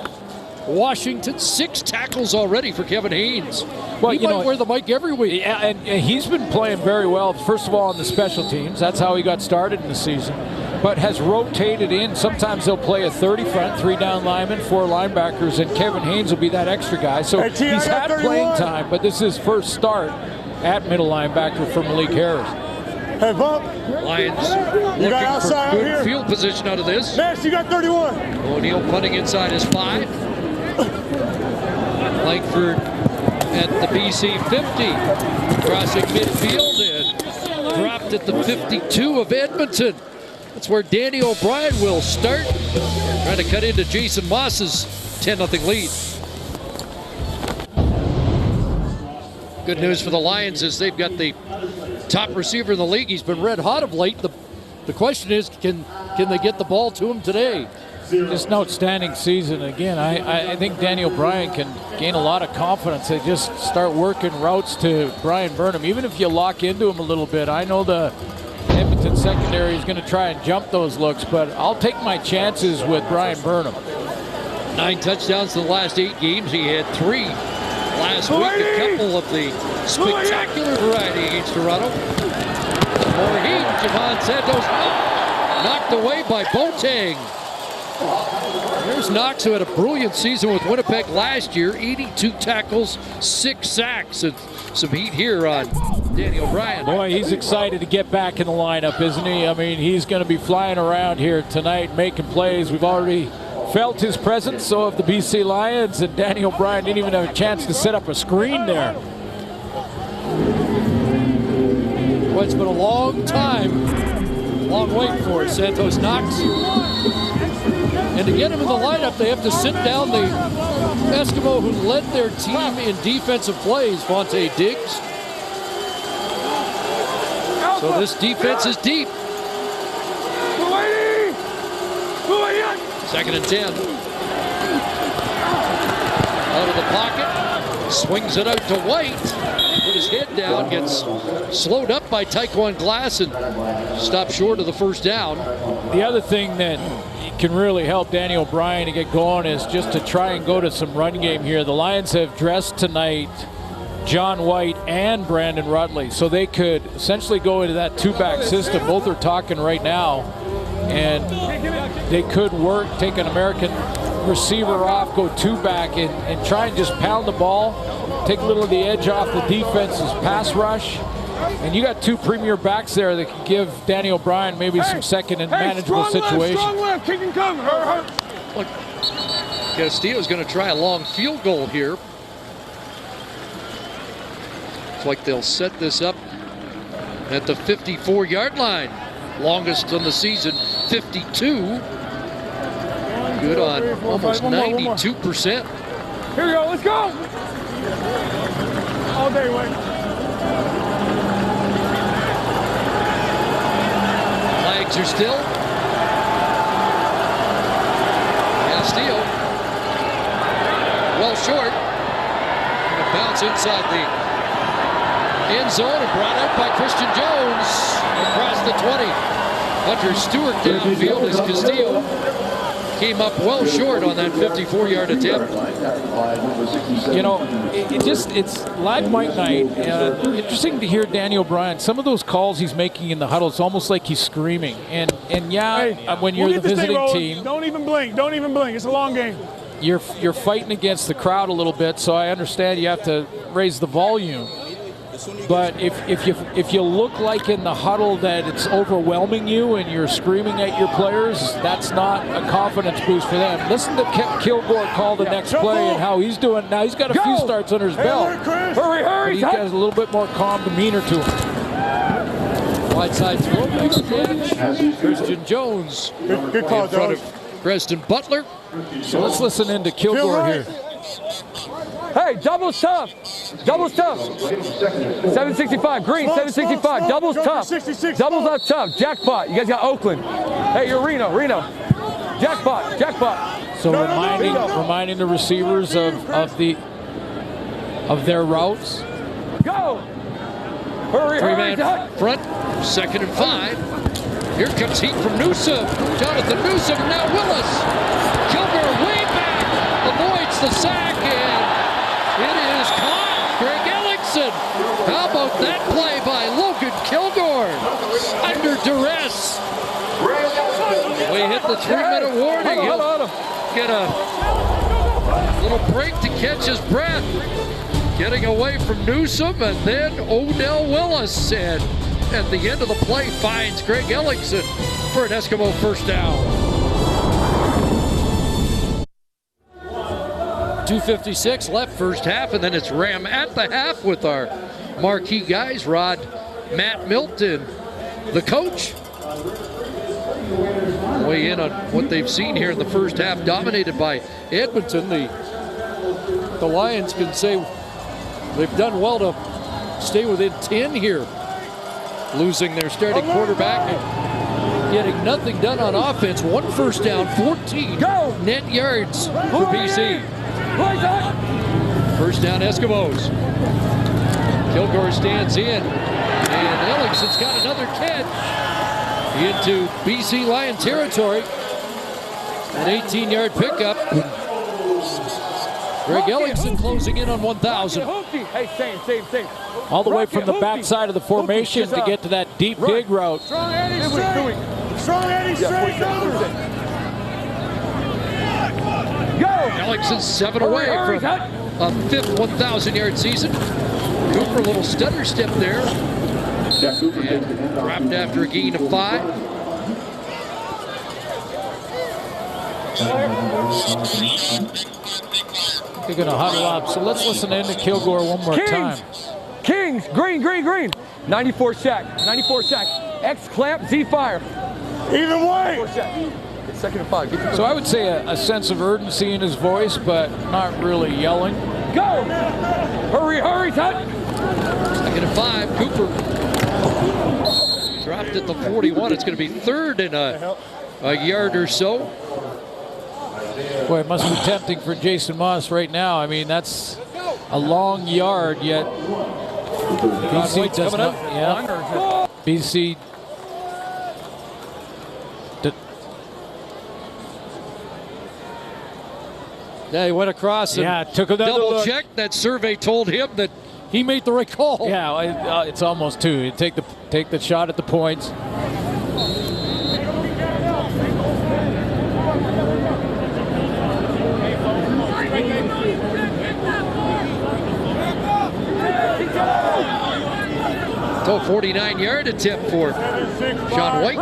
Washington. 6 tackles already for Kevin Haynes. Well, he might wear the mic every week. Yeah, and he's been playing very well. First of all, on the special teams. That's how he got started in the season. But has rotated in. Sometimes they'll play a 30 front, 3 down linemen, 4 linebackers, and Kevin Haynes will be that extra guy. So he's had playing time, but this is his first start at middle linebacker for Malik Harris. Hey, Bump. Lions looking for good field position out of this. Next, you got 31. O'Neal punting inside his 5. Langford at the BC 50. Crossing midfield and dropped at the 52 of Edmonton. That's where Danny O'Brien will start. Trying to cut into Jason Moss's 10-0 lead. Good news for the Lions is they've got the top receiver in the league. He's been red hot of late. The question is, can they get the ball to him today? Just an outstanding season. Again, I think Danny O'Brien can gain a lot of confidence. They just start working routes to Brian Burnham. Even if you lock into him a little bit, I know the Edmonton secondary is going to try and jump those looks, but I'll take my chances with Brian Burnham. 9 touchdowns in the last 8 games. He had 3 last week, a couple of the spectacular variety against Toronto. More heat. Javon Santos knocked away by Boateng. There's Knox, who had a brilliant season with Winnipeg last year. 82 tackles, 6 sacks, and some heat here on Danny O'Brien. Boy, he's excited to get back in the lineup, isn't he? I mean, he's going to be flying around here tonight, making plays. We've already felt his presence, so have the BC Lions, and Danny O'Brien didn't even have a chance to set up a screen there. Well, it's been a long time, long wait for Santos Knox. And to get him in the lineup, they have to sit down the Eskimo who led their team in defensive plays, Vontae Diggs. So this defense is deep. 2nd and 10. Out of the pocket, swings it out to White. Put his head down, gets slowed up by Taekwon Glass and stopped short of the first down. The other thing that can really help Danny O'Brien to get going is just to try and go to some run game here. The Lions have dressed tonight John White and Brandon Rutley, so they could essentially go into that 2-back system. Both are talking right now, and they could work, take an American receiver off, go 2-back, and try and just pound the ball, take a little of the edge off the defense's pass rush. And you got 2 premier backs there that can give Danny O'Brien maybe some second and manageable situations. Strong left, kick and coming. Look, Castillo's going to try a long field goal here. It's like they'll set this up at the 54-yard line. Longest on the season, 52. Good on almost 92%. Here we go, let's go. All day, Wayne. Flags are still. Castillo, well short. Gonna bounce inside the end zone and brought out by Christian Jones across the 20. Hunter Stewart downfield as Castillo came up well short on that 54-yard attempt. You know, it's live Mike night. Interesting to hear Danny O'Brien. Some of those calls he's making in the huddle, it's almost like he's screaming. And yeah, when you're the visiting team, don't even blink. Don't even blink. It's a long game. You're fighting against the crowd a little bit, so I understand you have to raise the volume. But if you look like in the huddle that it's overwhelming you and you're screaming at your players, that's not a confidence boost for them. Listen to Kilgore call the next play and how he's doing now. He's got a few starts under his belt. Hurry! He's got a little bit more calm demeanor to him. Wide side throw, makes catch. Christian Jones Good call, in front of Preston Butler. So let's listen in to Kilgore here. Hey, double's tough. Double's tough. 765. Green, 765. Double's tough. Double's not tough. Jackpot. You guys got Oakland. Hey, you're Reno. Jackpot. So reminding the receivers of their routes. Go. Hurry, Three-man front, 2nd and 5. Here comes heat from Newsom. Jonathan Newsom, now Willis. Kilgore way back, avoids the sack, and it is caught. Greg Ellingson. How about that play by Logan Kilgore? Under duress. We hit the 3-minute warning. He'll get a little break to catch his breath. Getting away from Newsom, and then Odell Willis. And at the end of the play, finds Greg Ellingson for an Eskimo first down. 2:56 left first half, and then it's Ram at the half with our marquee guys, Matt Milton, the coach. Weigh in on what they've seen here in the first half, dominated by Edmonton. The Lions can say they've done well to stay within 10 here, losing their starting quarterback and getting nothing done on offense. 1 first down, 14 net yards for BC. First down, Eskimos. Kilgore stands in, and Ellingson's got another catch into BC Lion territory. An 18-yard pickup. Greg Ellingson closing in on 1,000. Hey, same. All the way from the backside of the formation to get to that deep dig route. Strong Eddie straight. Strong Eddie straight. Go. Ellingson 7 away from a 5th 1,000-yard season. Cooper, a little stutter step there. And dropped after a gain of 5. They're going to huddle up. So let's listen in to Kilgore one more time. Kings, green. 94 sack. X clamp, Z fire. Even way. It's 2nd and 5. So I would say a sense of urgency in his voice, but not really yelling. Go! Hurry, Tut! 2nd and 5, Cooper. Dropped at the 41. It's going to be 3rd and a yard or so. Boy, it must be tempting for Jason Moss right now. I mean, that's a long yard, yet BC does not. Yeah. BC. Yeah, he went across and took another double look. check. That survey told him that he made the right call. Yeah, it's almost 2. You take the shot at the points. So 49-yard attempt for Sean White.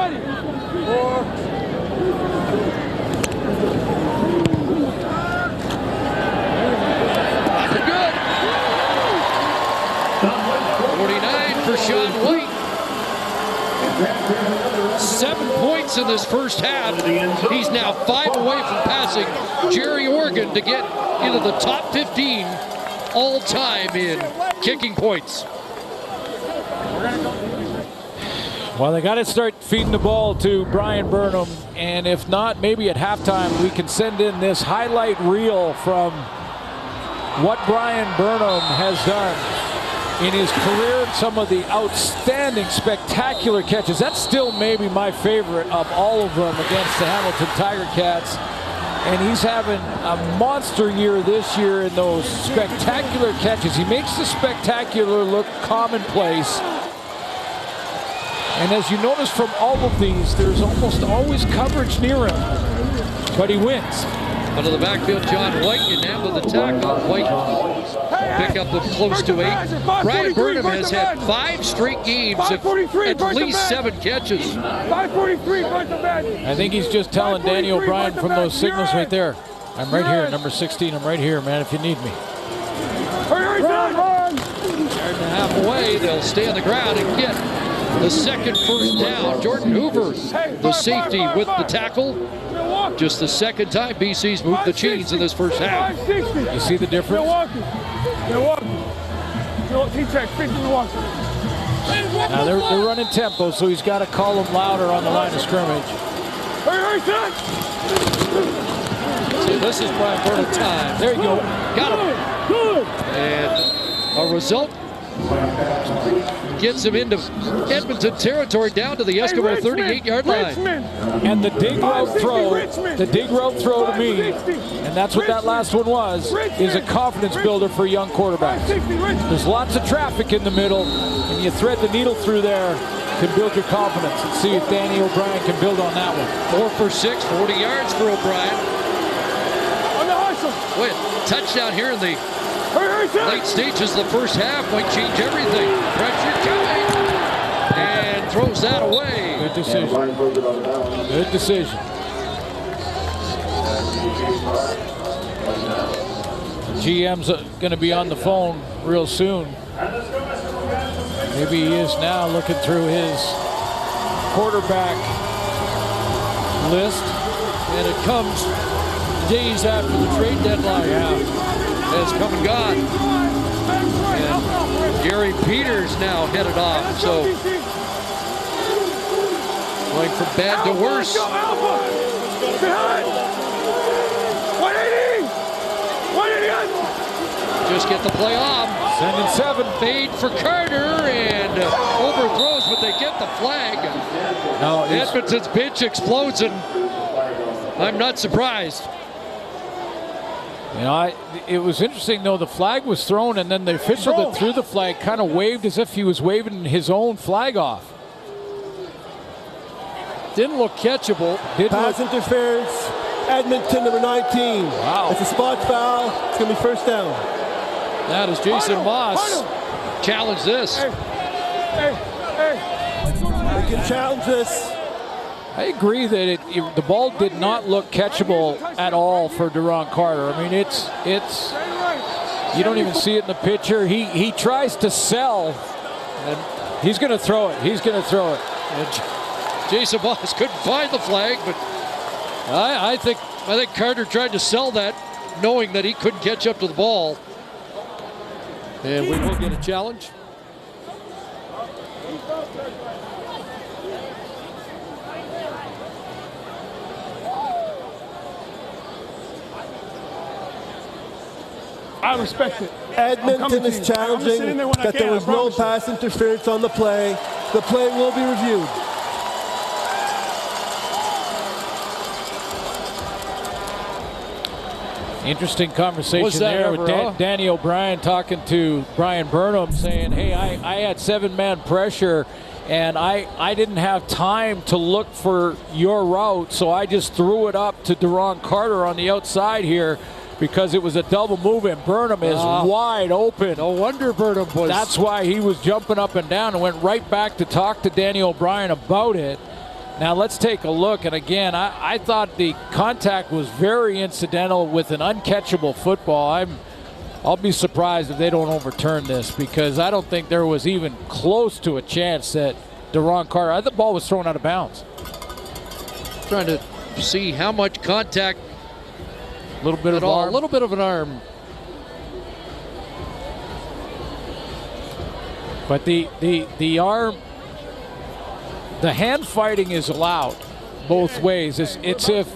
Good. 49 for Sean White. 7 points in this first half. He's now 5 away from passing Jerry Organ to get into the top 15 all-time in kicking points. Well, they got to start feeding the ball to Brian Burnham, and if not, maybe at halftime we can send in this highlight reel from what Brian Burnham has done in his career, some of the outstanding, spectacular catches. That's still maybe my favorite of all of them against the Hamilton Tiger Cats. And he's having a monster year this year in those spectacular catches. He makes the spectacular look commonplace. And as you notice from all of these, there's almost always coverage near him, but he wins. Out of the backfield, John White, you nailed the tackle. White pick up of close to 8. Brian Burnham has had 5 straight games of at least 7 catches. 543, I think he's just telling Danny O'Brien from those signals right there, I'm right here, number 16, I'm right here, man, if you need me. Hurry, Yard and a half away, they'll stay on the ground and get the 2nd first down. Jordan Hoover, the safety with the tackle. Just the 2nd time BC's moved the chains in this first half. You see the difference? Now they're running tempo, so he's got to call them louder on the line of scrimmage. See, this is Brian Burnham time. There you go. Got him. And a result Gets him into Edmonton territory down to the Eskimo 38-yard line. And the dig route throw to me, and that's what that last one was, is a confidence builder for young quarterbacks. There's lots of traffic in the middle, and you thread the needle through there, can build your confidence. And see if Danny O'Brien can build on that one. 4 for 6, 40 yards for O'Brien. Wait, touchdown here in the late stages of the first half might change everything. Pressure coming, and throws that away. Good decision. Good decision. GM's going to be on the phone real soon. Maybe he is now, looking through his quarterback list. And it comes days after the trade deadline. Has come and gone. And Gary Peters now headed off. So going from bad to worse. Just get the play off. 7-7. Fade for Carter and overthrows, but they get the flag. No, Edmonton's bench explodes, and I'm not surprised. You know, it was interesting, though. The flag was thrown, and then the official that threw the flag kind of waved as if he was waving his own flag off. Didn't look catchable. Pass interference. Edmonton, number 19. Wow. It's a spot foul. It's going to be first down. That is Jason Moss. Challenge this. They can challenge this. I agree that the ball did not look catchable at all for Duron Carter. I mean, it's you don't even see it in the picture. He tries to sell, and he's going to throw it. He's going to throw it. And Jason Moss couldn't find the flag, but I think Carter tried to sell that, knowing that he couldn't catch up to the ball. And we will get a challenge. I respect it. Edmonton is challenging that there was no pass interference on the play. The play will be reviewed. Interesting conversation there with Danny O'Brien talking to Brian Burnham, saying, hey, I had 7-man pressure, and I didn't have time to look for your route, so I just threw it up to Duron Carter on the outside here because it was a double move, and Burnham is wide open. No wonder Burnham was. That's why he was jumping up and down and went right back to talk to Danny O'Brien about it. Now let's take a look, and again, I thought the contact was very incidental with an uncatchable football. I'll be surprised if they don't overturn this, because I don't think there was even close to a chance that Duron Carter, the ball was thrown out of bounds. Trying to see how much contact. A little bit of arm. A little bit of an arm. But the arm, the hand fighting is allowed both ways. It's if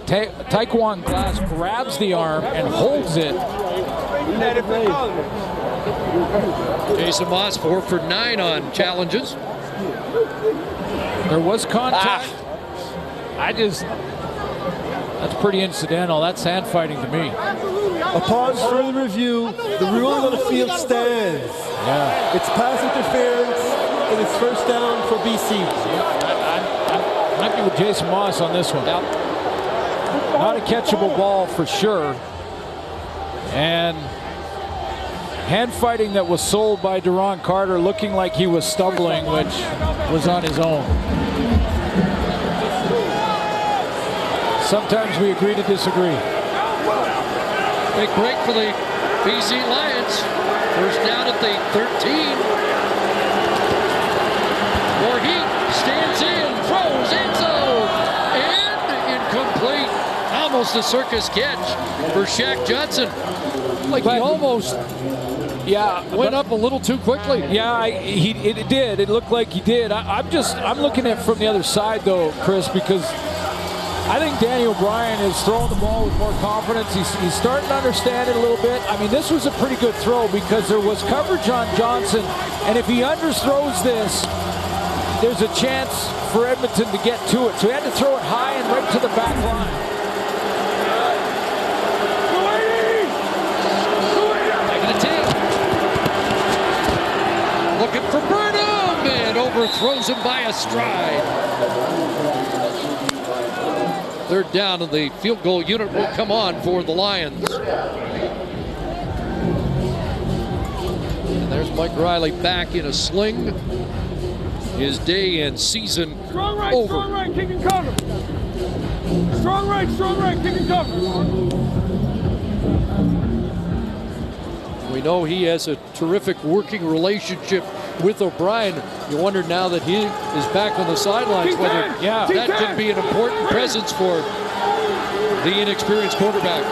Taekwon Glass grabs the arm and holds it. Jason Moss 4 for 9 on challenges. There was contact. That's pretty incidental. That's hand fighting to me. Upon further review, the ruling on the field stands. Yeah. It's pass interference, and it's first down for BC. I'm happy with Jason Moss on this one. Not a catchable ball for sure. And hand fighting that was sold by Duron Carter, looking like he was stumbling, which was on his own. Sometimes we agree to disagree. Big break for the BC Lions. First down at the 13. Voorhees stands in, throws end zone, and incomplete. Almost a circus catch for Shaq Johnson. Like he almost went up a little too quickly. Yeah, it did. It looked like he did. I'm looking at it from the other side though, Chris, because I think Danny O'Brien is throwing the ball with more confidence. He's starting to understand it a little bit. I mean, this was a pretty good throw because there was coverage on Johnson, and if he underthrows this, there's a chance for Edmonton to get to it. So he had to throw it high and right to the back line. Looking for Burnham, and overthrows him by a stride. Third down, and the field goal unit will come on for the Lions. And there's Mike Riley back in a sling. His day and season over. Strong right, kick and cover. Strong right, kick and cover. We know he has a terrific working relationship with O'Brien. You wonder now that he is back on the sidelines whether that could be an important presence for the inexperienced quarterback.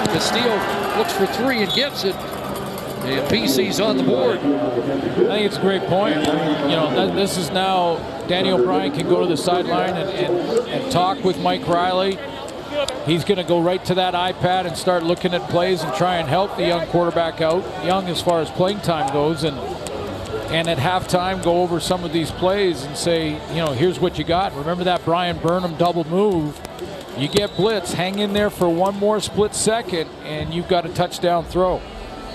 Castillo looks for 3 and gets it. And BC's on the board. I think it's a great point. You know, this is now Danny O'Brien can go to the sideline and talk with Mike Riley. He's going to go right to that iPad and start looking at plays and try and help the young quarterback out. Young as far as playing time goes, and at halftime go over some of these plays and say, you know, here's what you got. Remember that Brian Burnham double move. You get blitz, hang in there for one more split second, and you've got a touchdown throw.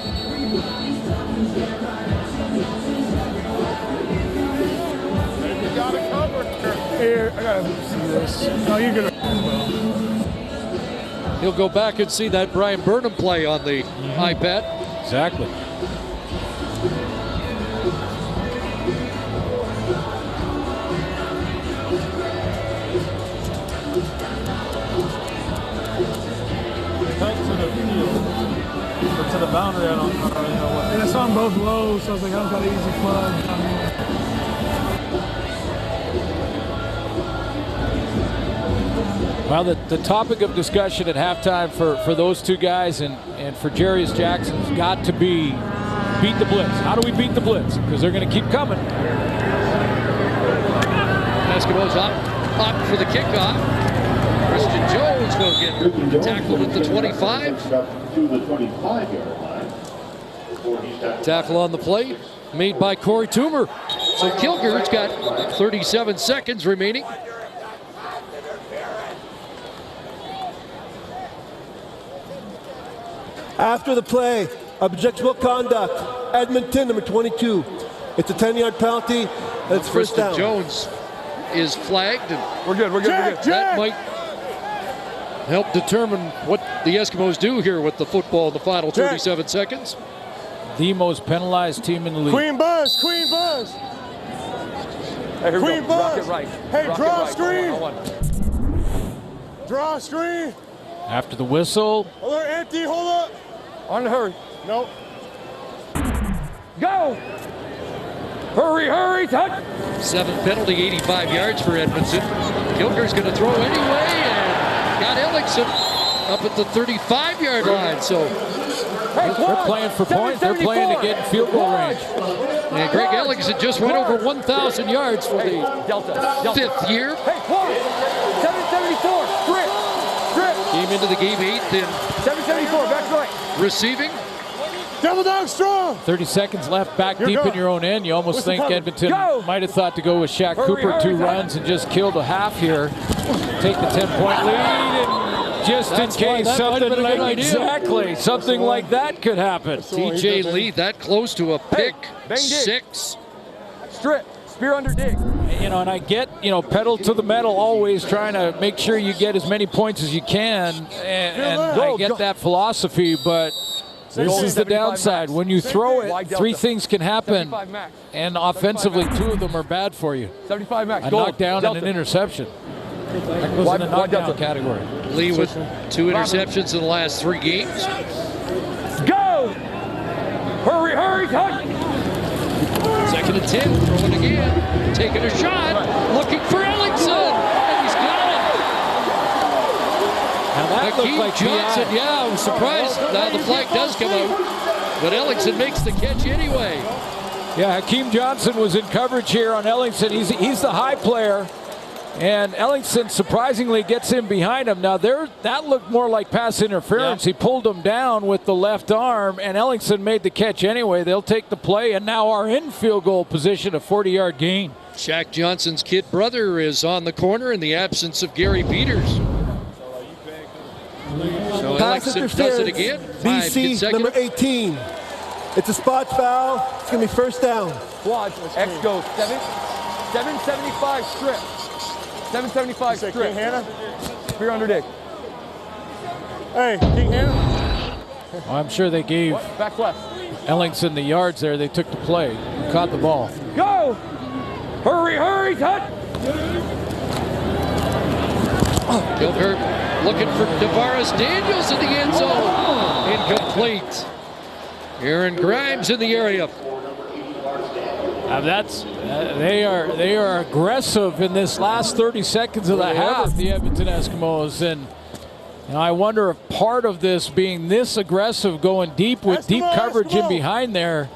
You gotta cover. Here, I gotta see this. No, you're gonna. He'll go back and see that Brian Burnham play on the iPad. Exactly. To the boundary, I don't know what. And it's on both lows, so I was like, I don't got an easy plug. Well, the topic of discussion at halftime for those two guys and for Jarius Jackson's got to be beat the blitz. How do we beat the blitz? Because they're going to keep coming. Eskimos up for the kickoff. Christian Jones will get tackled at the 25. To the 25-yard line. Tackle on the play made by Corey Toomer. So Kilgour's got 37 seconds remaining. After the play, objectionable conduct, Edmonton, number 22. It's a 10-yard penalty, and it's first Christian down. Jones is flagged, and We're good. that might help determine what the Eskimos do here with the football in the final 37 seconds. The most penalized team in the league. Queen Buzz. Hey, Queen Buzz. Right. Hey, Rock draw right. screen. Hold on. Draw screen. After the whistle. Hold on, empty. Hold up. On the hurry. Nope. Go. Hurry, touch. 7th penalty, 85 yards for Edmonton. Kilgour's going to throw anyway, and got Ellingson up at the 35-yard line. So they're playing for points. They're playing to get in field goal range. and Greg Ellingson just went over 1,000 yards for the fifth year. Hey, Quan, 774, strip. Came into the game 8th in 774, back right. receiving. Double dog strong. 30 seconds left, back You're deep gone. in your own end. You almost think Edmonton Go. might have thought to go with Shaq Cooper, 2 runs and just killed a half here. Take the 10-point lead, and just in case that might have something been a like good idea. something like that could happen. TJ Lee that close to a pick. bang dig. 6. Strip, spear under dig. You know, and I get, pedal to the metal, always trying to make sure you get as many points as you can, and I get that philosophy, but this is the downside. When you throw it, 3 things can happen, and offensively, 2 of them are bad for you. 75 max. A knockdown and an interception. That goes in the knockdown category. Lee with 2 interceptions in the last 3 games. Go! Hurry, touch! 2nd and 10, throwing again, taking a shot, looking for Ellingson, and he's got it. Now that looked Hakeem like Johnson, PI. yeah, I was surprised. Now the flag does come out, but Ellingson makes the catch anyway. Yeah, Hakeem Johnson was in coverage here on Ellingson. He's the high player, And Ellingson surprisingly gets in behind him. Now that looked more like pass interference. Yeah. He pulled him down with the left arm, and Ellingson made the catch anyway. They'll take the play, and now are in field goal position, a 40-yard gain. Shaq Johnson's kid brother is on the corner in the absence of Gary Peters. So Ellingson does it again. BC number 18. It's a spot foul. It's going to be first down. Watch. X goes 775 strip. 775 strip. King Hannah? 300 Dick. Hey, King Hannah? Well, I'm sure they gave Back left. Ellingson the yards there. They took the play, caught the ball. Go! Hurry, hurry, touch! Gilbert looking for Tavares Daniels in the end zone. Incomplete. Aaron Grimes in the area. They are aggressive in this last 30 seconds of the half, the Edmonton Eskimos, and I wonder if part of this being this aggressive, going deep with deep coverage in behind there,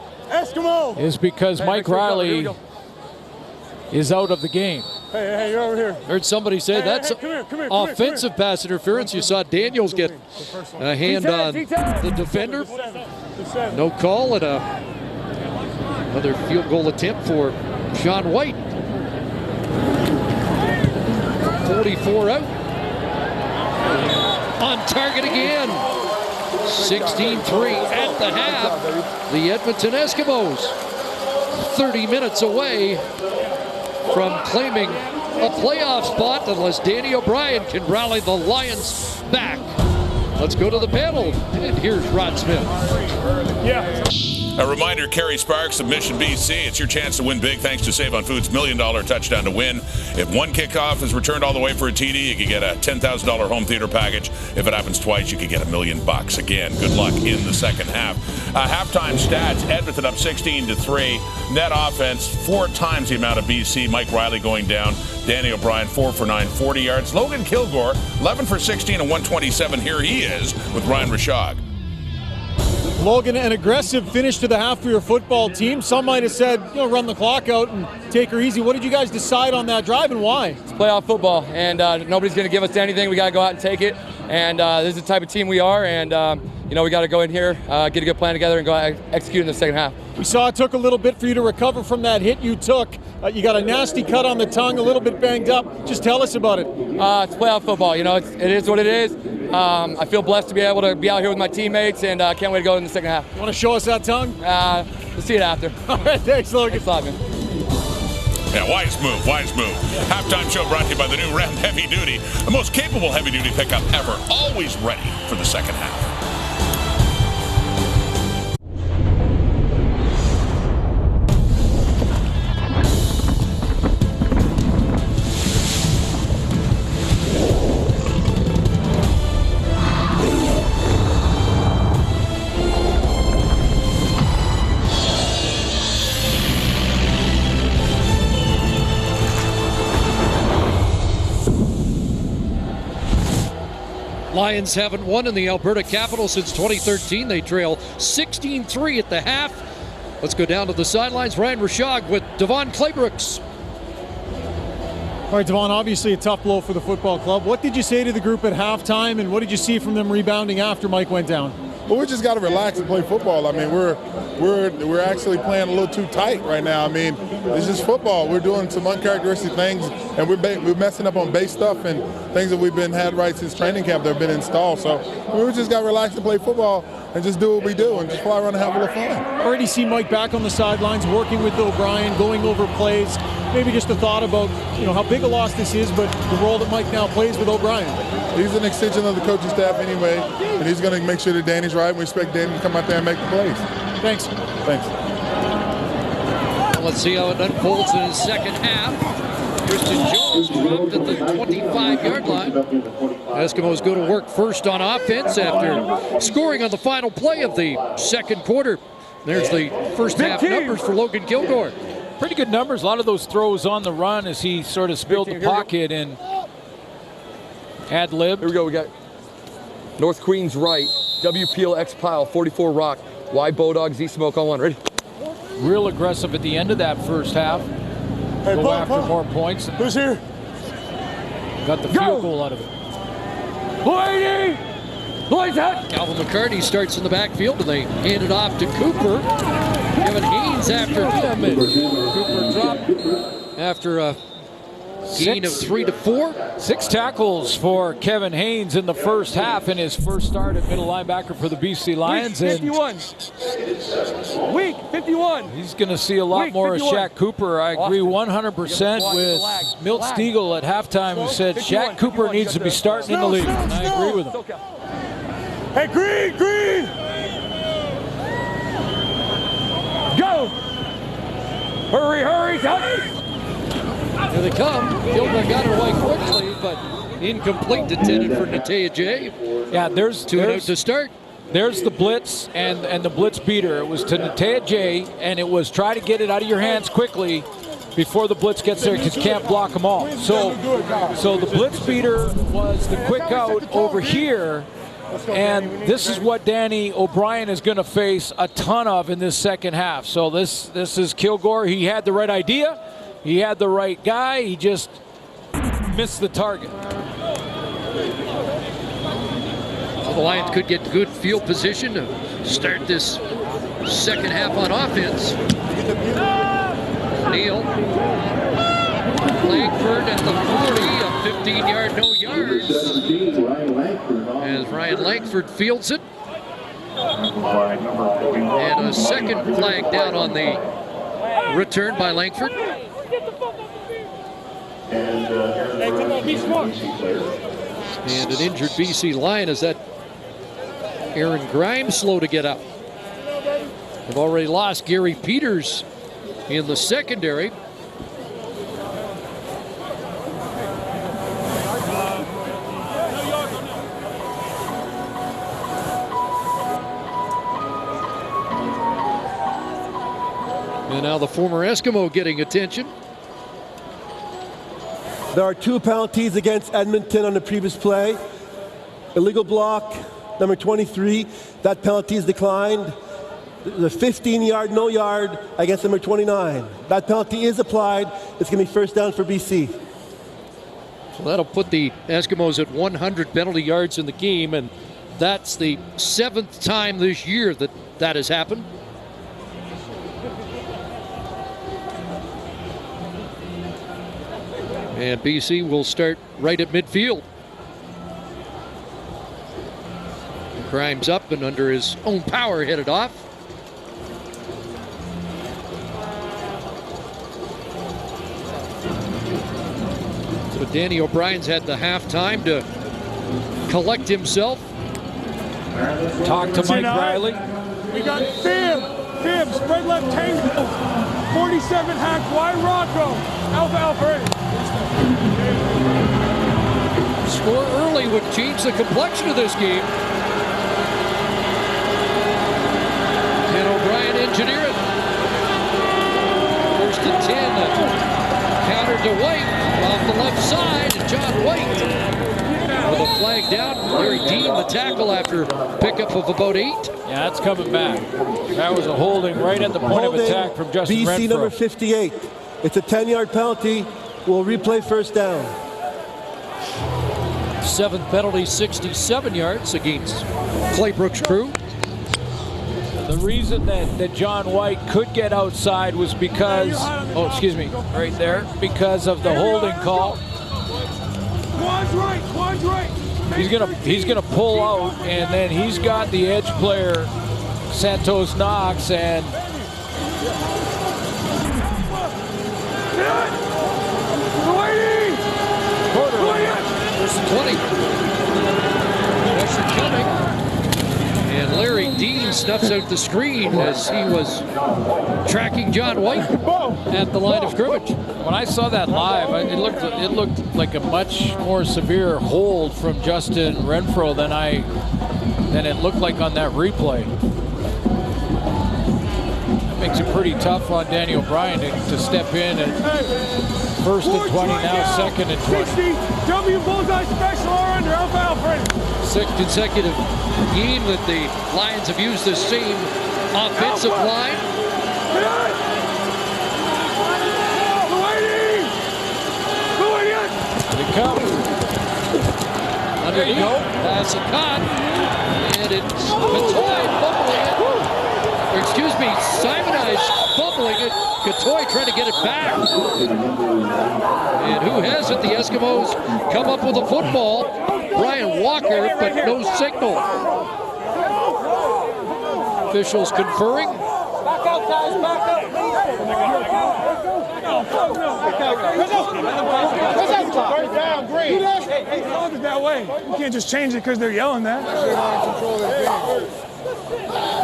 is because Mike Riley is out of the game. Hey, you're over here. Heard somebody say that's offensive pass interference. You saw Daniels get a hand on the defender. No call, and another field goal attempt for Sean White. 44 out. On target again. 16-3 at the half. The Edmonton Eskimos 30 minutes away from claiming a playoff spot unless Danny O'Brien can rally the Lions back. Let's go to the panel, and here's Rod Smith. Yeah. A reminder, Kerry Sparks of Mission BC. It's your chance to win big thanks to Save on Foods' $1 Million touchdown to win. If one kickoff is returned all the way for a TD, you could get a $10,000 home theater package. If it happens twice, you could get $1 million. Again, good luck in the second half. Halftime stats, Edmonton up 16-3. Net offense, 4 times the amount of BC. Mike Riley going down. Danny O'Brien, 4 for 9, 40 yards. Logan Kilgore, 11 for 16 and 127. Here he is with Ryan Rashog. Logan, an aggressive finish to the half for your football team. Some might have said, run the clock out and take her easy. What did you guys decide on that drive, and why? It's playoff football, and nobody's going to give us anything. We got to go out and take it, and this is the type of team we are, and we got to go in here, get a good plan together, and go out and execute in the second half. We saw it took a little bit for you to recover from that hit you took. You got a nasty cut on the tongue, a little bit banged up. Just tell us about it. It's playoff football. It is what it is. I feel blessed to be able to be out here with my teammates, and can't wait to go in the second half. You want to show us that tongue? We'll see it after. All right, thanks, Logan. Thanks a lot, man. Yeah, wise move, wise move. Halftime show brought to you by the new Ram Heavy Duty, the most capable heavy-duty pickup ever, always ready for the second half. Lions haven't won in the Alberta capital since 2013. They trail 16-3 at the half. Let's go down to the sidelines. Ryan Rashog with Devon Claybrooks. All right, Devon, obviously a tough blow for the football club. What did you say to the group at halftime, and what did you see from them rebounding after Mike went down? Well, we just got to relax and play football. I mean, we're actually playing a little too tight right now. I mean, it's just football. We're doing some uncharacteristic things, and we're messing up on base stuff and things that we've had right since training camp that have been installed. So we just got to relax and play football and just do what we do and just fly around and have a little fun. Already see Mike back on the sidelines, working with O'Brien, going over plays. Maybe just a thought about how big a loss this is, but the role that Mike now plays with O'Brien. He's an extension of the coaching staff anyway, and he's going to make sure that Danny's right. We expect Danny to come out there and make the plays. Thanks. Thanks. Let's see how it unfolds in the second half. Christian Jones dropped at the 25-yard line. Eskimos go to work first on offense after scoring on the final play of the second quarter. There's the first half numbers for Logan Kilgore. Pretty good numbers. A lot of those throws on the run as he sort of spilled the pocket and ad-libbed. Here we go. We got North Queens right, W Peel X Pile, 44 Rock, Y Bodog, Z Smoke on one. Ready? Real aggressive at the end of that first half. Hey, Go after more points. Who's here? got the field goal out of it. Calvin McCartney starts in the backfield, and they hand it off to Cooper. Kevin Haynes after him, and Cooper dropped after a gain of 3 to 4. 6 tackles for Kevin Haynes in the first half in his first start at middle linebacker for the BC Lions. Week 51. Week 51. He's going to see a lot more of Shaq Cooper. I agree 100% with Milt Stiegel at halftime, who said Shaq Cooper needs to be starting in the league. And I agree with him. Hey, Green! Go! Hurry, touch! Here they come. Gilbert got it away quickly, but incomplete intended for Natea J. Yeah, there's 2 out to start. There's the blitz and the blitz beater. It was to Natea J, and it was try to get it out of your hands quickly before the blitz gets there, because you can't block them all. So the blitz beater was the quick out over here. And this is what Danny O'Brien is going to face a ton of in this second half. So this is Kilgore. He had the right idea. He had the right guy. He just missed the target. So the Lions could get good field position to start this second half on offense. Neal. Langford at the 40, a 15-yard, no yards. As Ryan Langford fields it. And a second flag down on the return by Langford. And an injured BC Lion is that Aaron Grimes slow to get up. They've already lost Gary Peters in the secondary. And now the former Eskimo getting attention. There are 2 penalties against Edmonton on the previous play. Illegal block, number 23. That penalty is declined. The 15-yard, no yard against number 29. That penalty is applied. It's going to be first down for BC. So that'll put the Eskimos at 100 penalty yards in the game, and that's the 7th time this year that has happened. And BC will start right at midfield. Grimes up and under his own power headed off. So Danny O'Brien's had the halftime to collect himself. Talk to Mike Riley. We got Fib, spread left tango. 47 hack, Y Rocco. Alpha ready. Score early would change the complexion of this game. And O'Brien engineer it. First and 10. Counter to White off the left side. And John White with a flag down. Larry Dean the tackle after pickup of about 8. Yeah, that's coming back. That was a holding right at the point of attack from Justin BC Renfro. number 58. It's a 10-yard penalty. We'll replay first down. 7th penalty, 67 yards against Claybrook's crew. The reason that John White could get outside was because, right there, because of the holding call. Quad's right. He's gonna pull out, and then he's got the edge player, Santos Knox, and First and 20. Pressure coming. And Larry Dean snuffs out the screen as he was tracking John White at the line of scrimmage. When I saw that live, it looked like a much more severe hold from Justin Renfro than it looked like on that replay. That makes it pretty tough on Danny O'Brien to step in at first and 20, now second and 20. 60, W bullseye special or under, Alfred. 6th consecutive game that the Lions have used the same offensive line. They come. Underneath, pass a cut, and it's Katoy fumbling it. Or excuse me, Simonized fumbling it. Katoy trying to get it back. And who has it? The Eskimos come up with a football. Brian Walker, but no signal. Officials conferring. Back out, guys, back out. Down, green. Hey, hold it that way. You can't just change it because they're yelling that.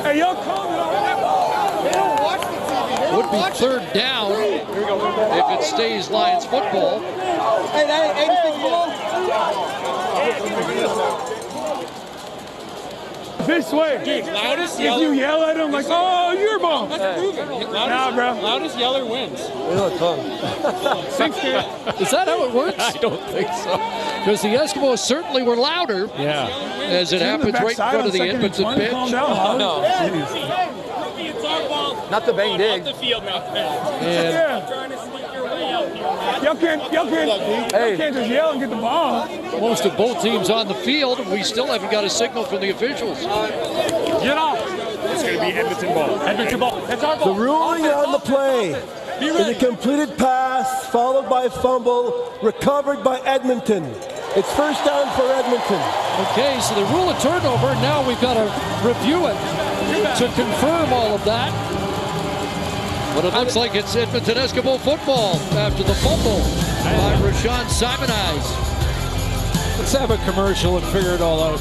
Hey, y'all calm it already. They don't watch the TV. Would be third down if it stays Lions football. Hey, that ain't 86 below. This way. Dude, loudest yeller. If you yell at them like, oh, you're ball. Nah, bro. Loudest yeller wins. Is that how it works? I don't think so. Because the Eskimos certainly were louder. Yeah. As it happens right in front of the Edmonton bench. No. Not the bang dig. The field, not the Y'all can't just yell and get the ball. Most of both teams on the field, and we still haven't got a signal from the officials. Get off. It's going to be Edmonton ball. Edmonton ball. That's our ball. The ruling on the play is a completed pass followed by a fumble recovered by Edmonton. It's first down for Edmonton. Okay, so they rule a turnover. Now we've got to review it to confirm all of that. But it looks like it's Edmonton Eskimo football after the fumble by Rashawn Simonized. Let's have a commercial and figure it all out.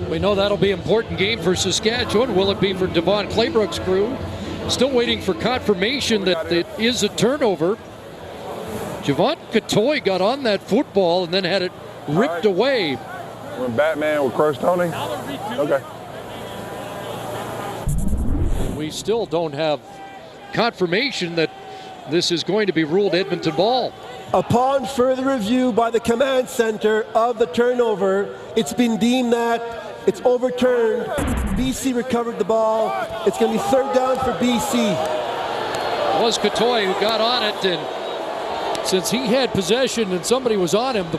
We know that'll be an important game for Saskatchewan. Will it be for Devon Claybrook's crew? Still waiting for confirmation that it is a turnover. Javon Katoy got on that football and then had it ripped away. When Batman will crush Tony? Okay. We still don't have confirmation that this is going to be ruled Edmonton ball. Upon further review by the command center of the turnover, it's been deemed that it's overturned. BC recovered the ball. It's going to be third down for BC. It was Katoy who got on it, and since he had possession and somebody was on him, the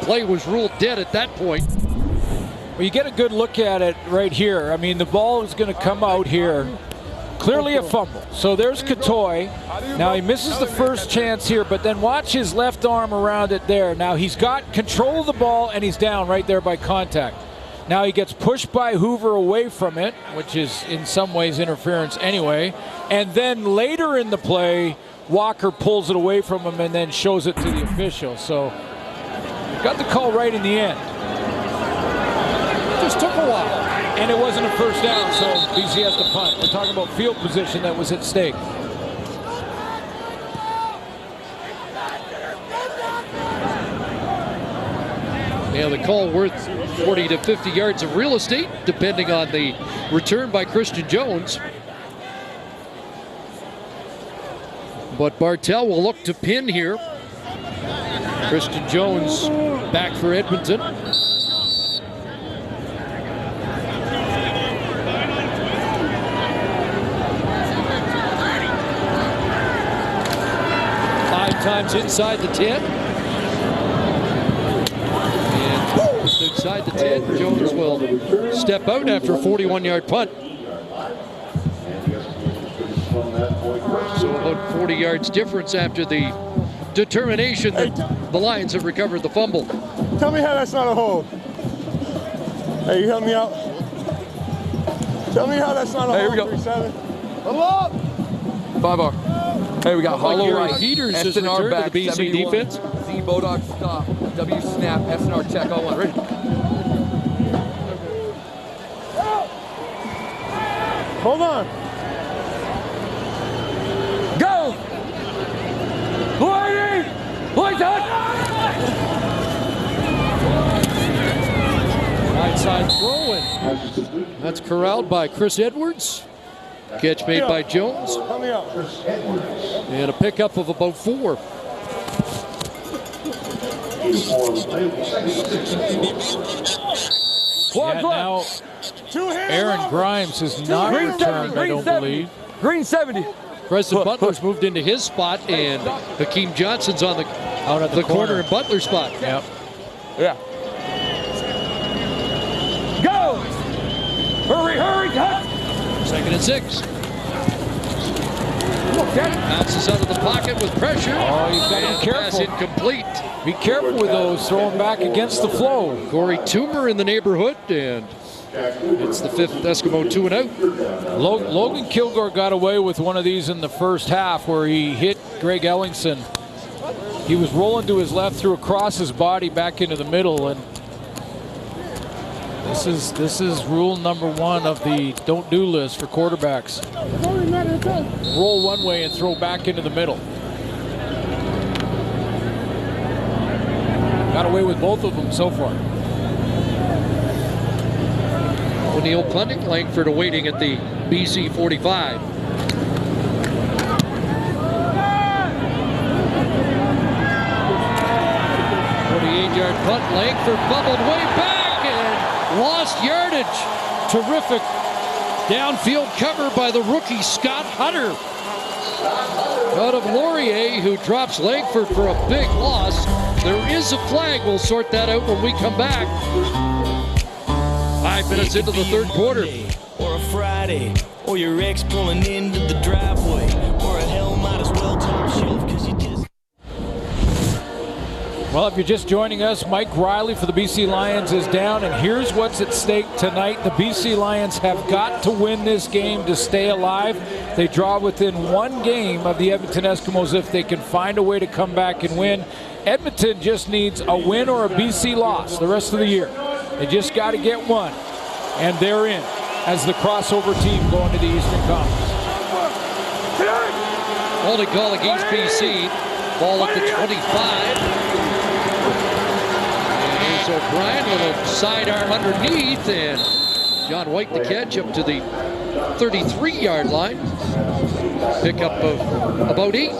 play was ruled dead at that point. Well, you get a good look at it right here. I mean, the ball is going to come out here. Clearly a fumble. So there's Katoy. Now he misses the first chance here, but then watch his left arm around it there. Now he's got control of the ball, and he's down right there by contact. Now he gets pushed by Hoover away from it, which is in some ways interference anyway. And then later in the play, Walker pulls it away from him and then shows it to the official. So got the call right in the end. Just took a while. And it wasn't a first down, so BC has to punt. We're talking about field position that was at stake. Yeah, the call worth 40 to 50 yards of real estate, depending on the return by Christian Jones. But Bartel will look to pin here. Christian Jones back for Edmonton. Times inside the 10. And inside the 10, Jones will step out after a 41-yard punt. So about 40 yards difference after the determination that the Lions have recovered the fumble. Tell me how that's not a hold. Hey, you help me out. Tell me how that's not a hold. Here we go. 3-7. Level up. 5-R. Hey, we got Hollow right. Peters has SNR returned back, to the BC 71. defense. Z Bodog stop. W snap. SNR check. All one. Ready? Hold on. Go. Lady. Lights out. Right side throw, and that's corralled by Chris Edwards. Catch made by Jones. And a pickup of about 4. Yeah, now Aaron Grimes has not returned, I don't believe. Green 70. Preston Butler's moved into his spot, and Hakeem Johnson's on out at the corner and Butler spot. Yep. Yeah. Go! Hurry, cut! 2nd and 6. Bounces out of the pocket with pressure. Oh, you've got to be careful. Pass incomplete. Be careful with those. Throw them back against the flow. Corey Toomer in the neighborhood, and it's the 5th Eskimo 2 and out. Logan Kilgore got away with one of these in the first half where he hit Greg Ellingson. He was rolling to his left, threw across his body back into the middle, and this is rule number 1 of the don't do list for quarterbacks. Roll one way and throw back into the middle. Got away with both of them so far. O'Neill punting, Langford awaiting at the BC 45. Yard punt, Langford bubbled way back and lost yardage. Terrific downfield cover by the rookie Scott Hunter. Out of Laurier, who drops Langford for a big loss. There is a flag. We'll sort that out when we come back. 5 minutes into the 3rd quarter. Or a Friday, or your ex pulling into the driveway, or a hell might as well top shelf because you just. Well, if you're just joining us, Mike Riley for the BC Lions is down, and here's what's at stake tonight. The BC Lions have got to win this game to stay alive. They draw within 1 game of the Edmonton Eskimos if they can find a way to come back and win. Edmonton just needs a win or a BC loss the rest of the year. They just got to get one, and they're in as the crossover team going to the Eastern Conference. Holding call against BC. Ball at the 25. O'Brien with a sidearm underneath, and John White the catch up to the 33-yard line. Pickup of about 8.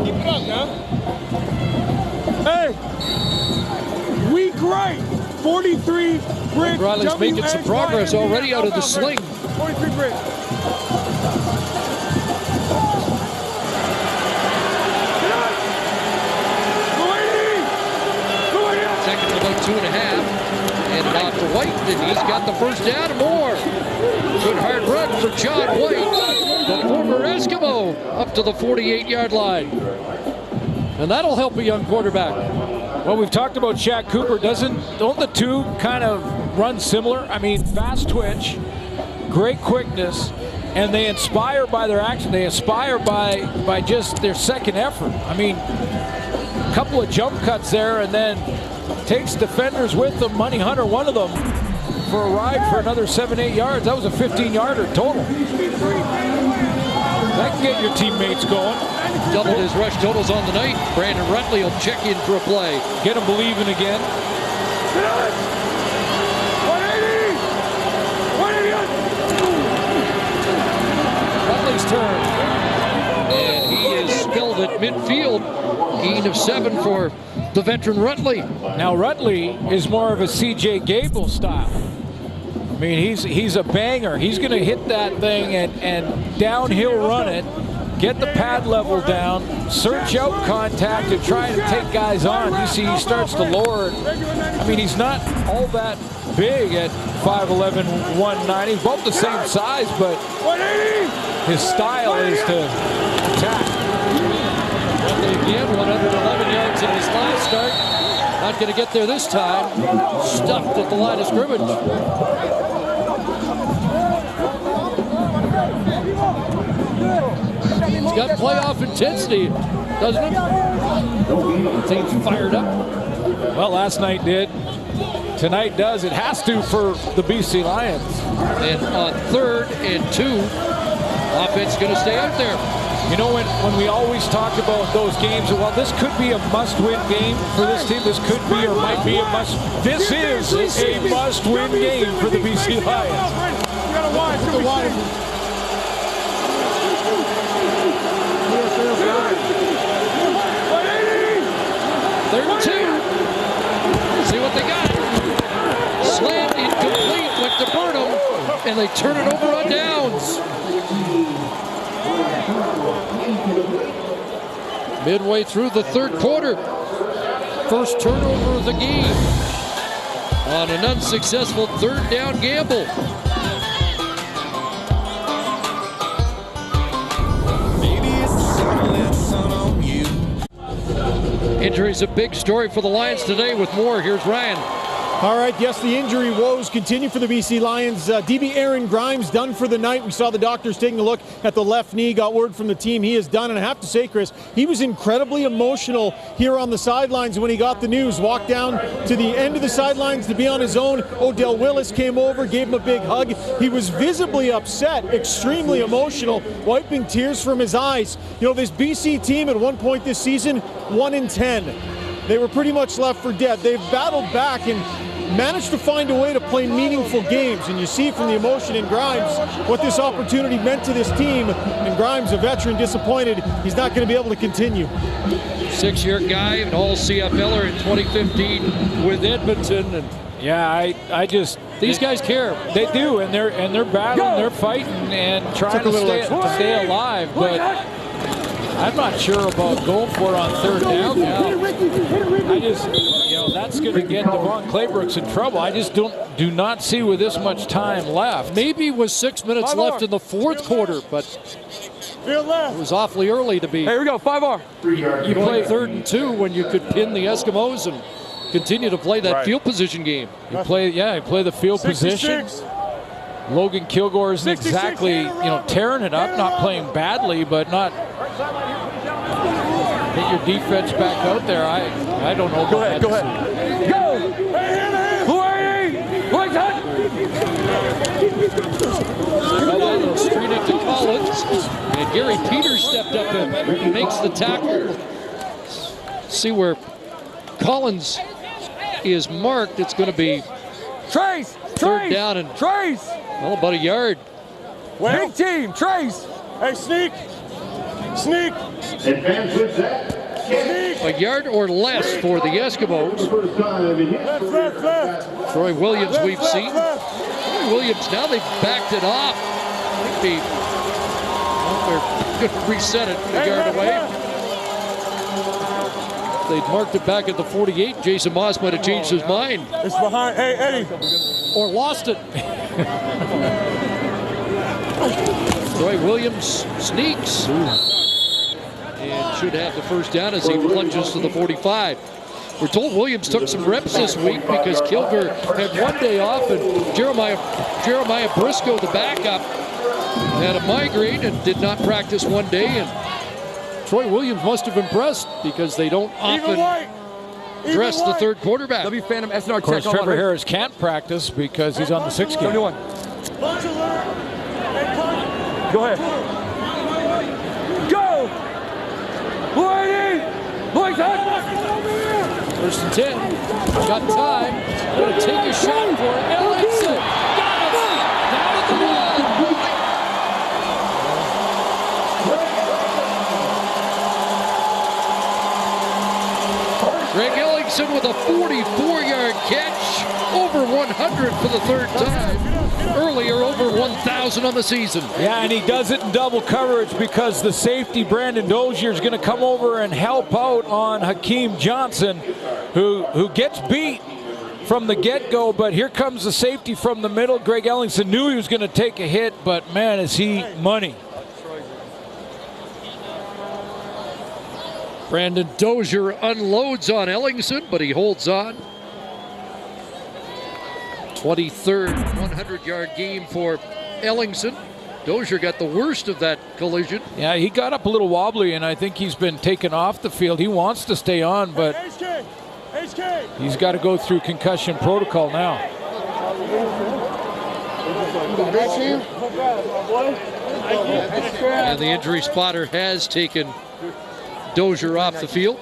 Keep it up now. Hey, we great. 43 brick. Riley's making some progress already out of the sling. 43 brick. Second about 2.5, and off to White, and he's got the first down and more. Good hard run for John White, the former Eskimo, up to the 48-yard line. And that'll help a young quarterback. Well, we've talked about Shaq Cooper. Don't the two kind of run similar? I mean, fast twitch, great quickness, and they inspire by their action. They inspire by just their second effort. I mean, a couple of jump cuts there, and then takes defenders with them. Money Hunter, one of them, for a ride for another 7-8 yards. That was a 15-yarder total. That can get your teammates going. Doubled his rush totals on the night. Brandon Rutley will check in for a play. Get him believing again. 180! Rutley's turn. And he is spilled at midfield. Gain of 7 for the veteran Rutley. Now Rutley is more of a C.J. Gable style. I mean, he's a banger. He's going to hit that thing and downhill run it, get the pad level down, search out contact, and try to take guys on. You see, he starts to lower it. I mean, he's not all that big at 5'11", 190. He's about the same size, but his style is to attack. Again, 111 yards in his last start. Not going to get there this time. Stuffed at the line of scrimmage. He's got playoff intensity, doesn't he? The team's fired up. Well, last night did. Tonight does. It has to for the BC Lions. And on 3rd and 2, offense going to stay out there. You know, when we always talk about those games, well, this could be a must-win game for this team. This could be or might be a must. This is a must-win game for the BC Lions. You gotta watch the water. 3rd and 2. and they turn it over on downs. Midway through the third quarter, first turnover of the game on an unsuccessful third down gamble. Injury's a big story for the Lions today. With more, here's Ryan. All right, yes, the injury woes continue for the BC Lions. DB Aaron Grimes done for the night. We saw the doctors taking a look at the left knee, got word from the team he is done. And I have to say, Chris, he was incredibly emotional here on the sidelines when he got the news. Walked down to the end of the sidelines to be on his own. Odell Willis came over, gave him a big hug. He was visibly upset, extremely emotional, wiping tears from his eyes. You know, this BC team at one point this season, 1-10. They were pretty much left for dead. They've battled back and managed to find a way to play meaningful games, and you see from the emotion in Grimes what this opportunity meant to this team. And Grimes, a veteran, disappointed he's not going to be able to continue. 6-year guy, an all CFLer in 2015 with Edmonton, and yeah, I just these guys care. They do, and they're battling, they're fighting, and trying to stay alive. But I'm not sure about going for it on third down now. I just, that's going to get Devon Claybrooks in trouble. I just do not see with this much time left. Maybe with 6 minutes left in the fourth quarter, but it was awfully early to be. Hey, here we go, 5 more. You play 3rd and 2 when you could pin the Eskimos and continue to play that field position game. You play the field 66. Position. Logan Kilgore isn't exactly, tearing it up, not playing badly, but not get your defense back out there. I don't know. Go ahead. Go! Who are you? What's that? Straight into Collins, and Gary Peters stepped up and makes the tackle. See where Collins is marked. It's going to be third down and about a yard. Big team, Trace. Hey, sneak. A yard or less for the Eskimos. Left. Troy Williams, we've seen. Troy Williams, now they've backed it off. They're going to reset it a yard away. They'd marked it back at the 48. Jason Moss might have changed his mind. It's behind. Hey, Eddie. Or lost it. Troy Williams sneaks and should have the first down as he plunges to the 45. We're told Williams took some reps this week because Kilgore had one day off, and Jeremiah Briscoe, the backup, had a migraine and did not practice one day. And Troy Williams must have impressed because they don't often dress the third quarterback. W Phantom SNR. Of course, Trevor Harris can't practice because he's on the 6 game. 21. Go ahead. Go! First and 10. Got time. Going to take a shot for it. Ellingson. Got it. Down at the line. Greg Ellingson with a 44-yard catch. Over 100 for the third time. Earlier, over 1,000 on the season. Yeah, and he does it in double coverage because the safety, Brandon Dozier, is going to come over and help out on Hakeem Johnson, who gets beat from the get-go, but here comes the safety from the middle. Greg Ellingson knew he was going to take a hit, but man, is he money. Brandon Dozier unloads on Ellingson, but he holds on. 23rd 100-yard game for Ellingson. Dozier got the worst of that collision. Yeah, he got up a little wobbly, and I think he's been taken off the field. He wants to stay on, but he's got to go through concussion protocol now. And the injury spotter has taken Dozier off the field.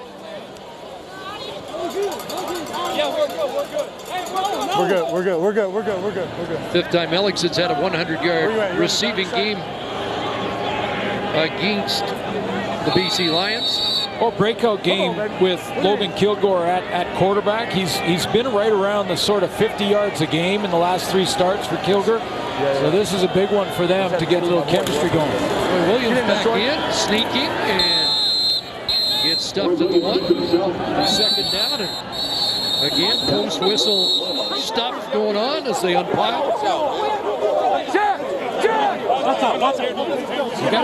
We're good. Fifth time Ellingson's had a 100-yard receiving game against the BC Lions. Or breakout game with Logan Kilgore at quarterback. He's been right around the sort of 50 yards a game in the last 3 starts for Kilgore. So this is a big one for them to get a little chemistry going. Williams back in, sneaking, and gets stuffed at the 1. Second down, and again, post whistle stuff going on as they unpile.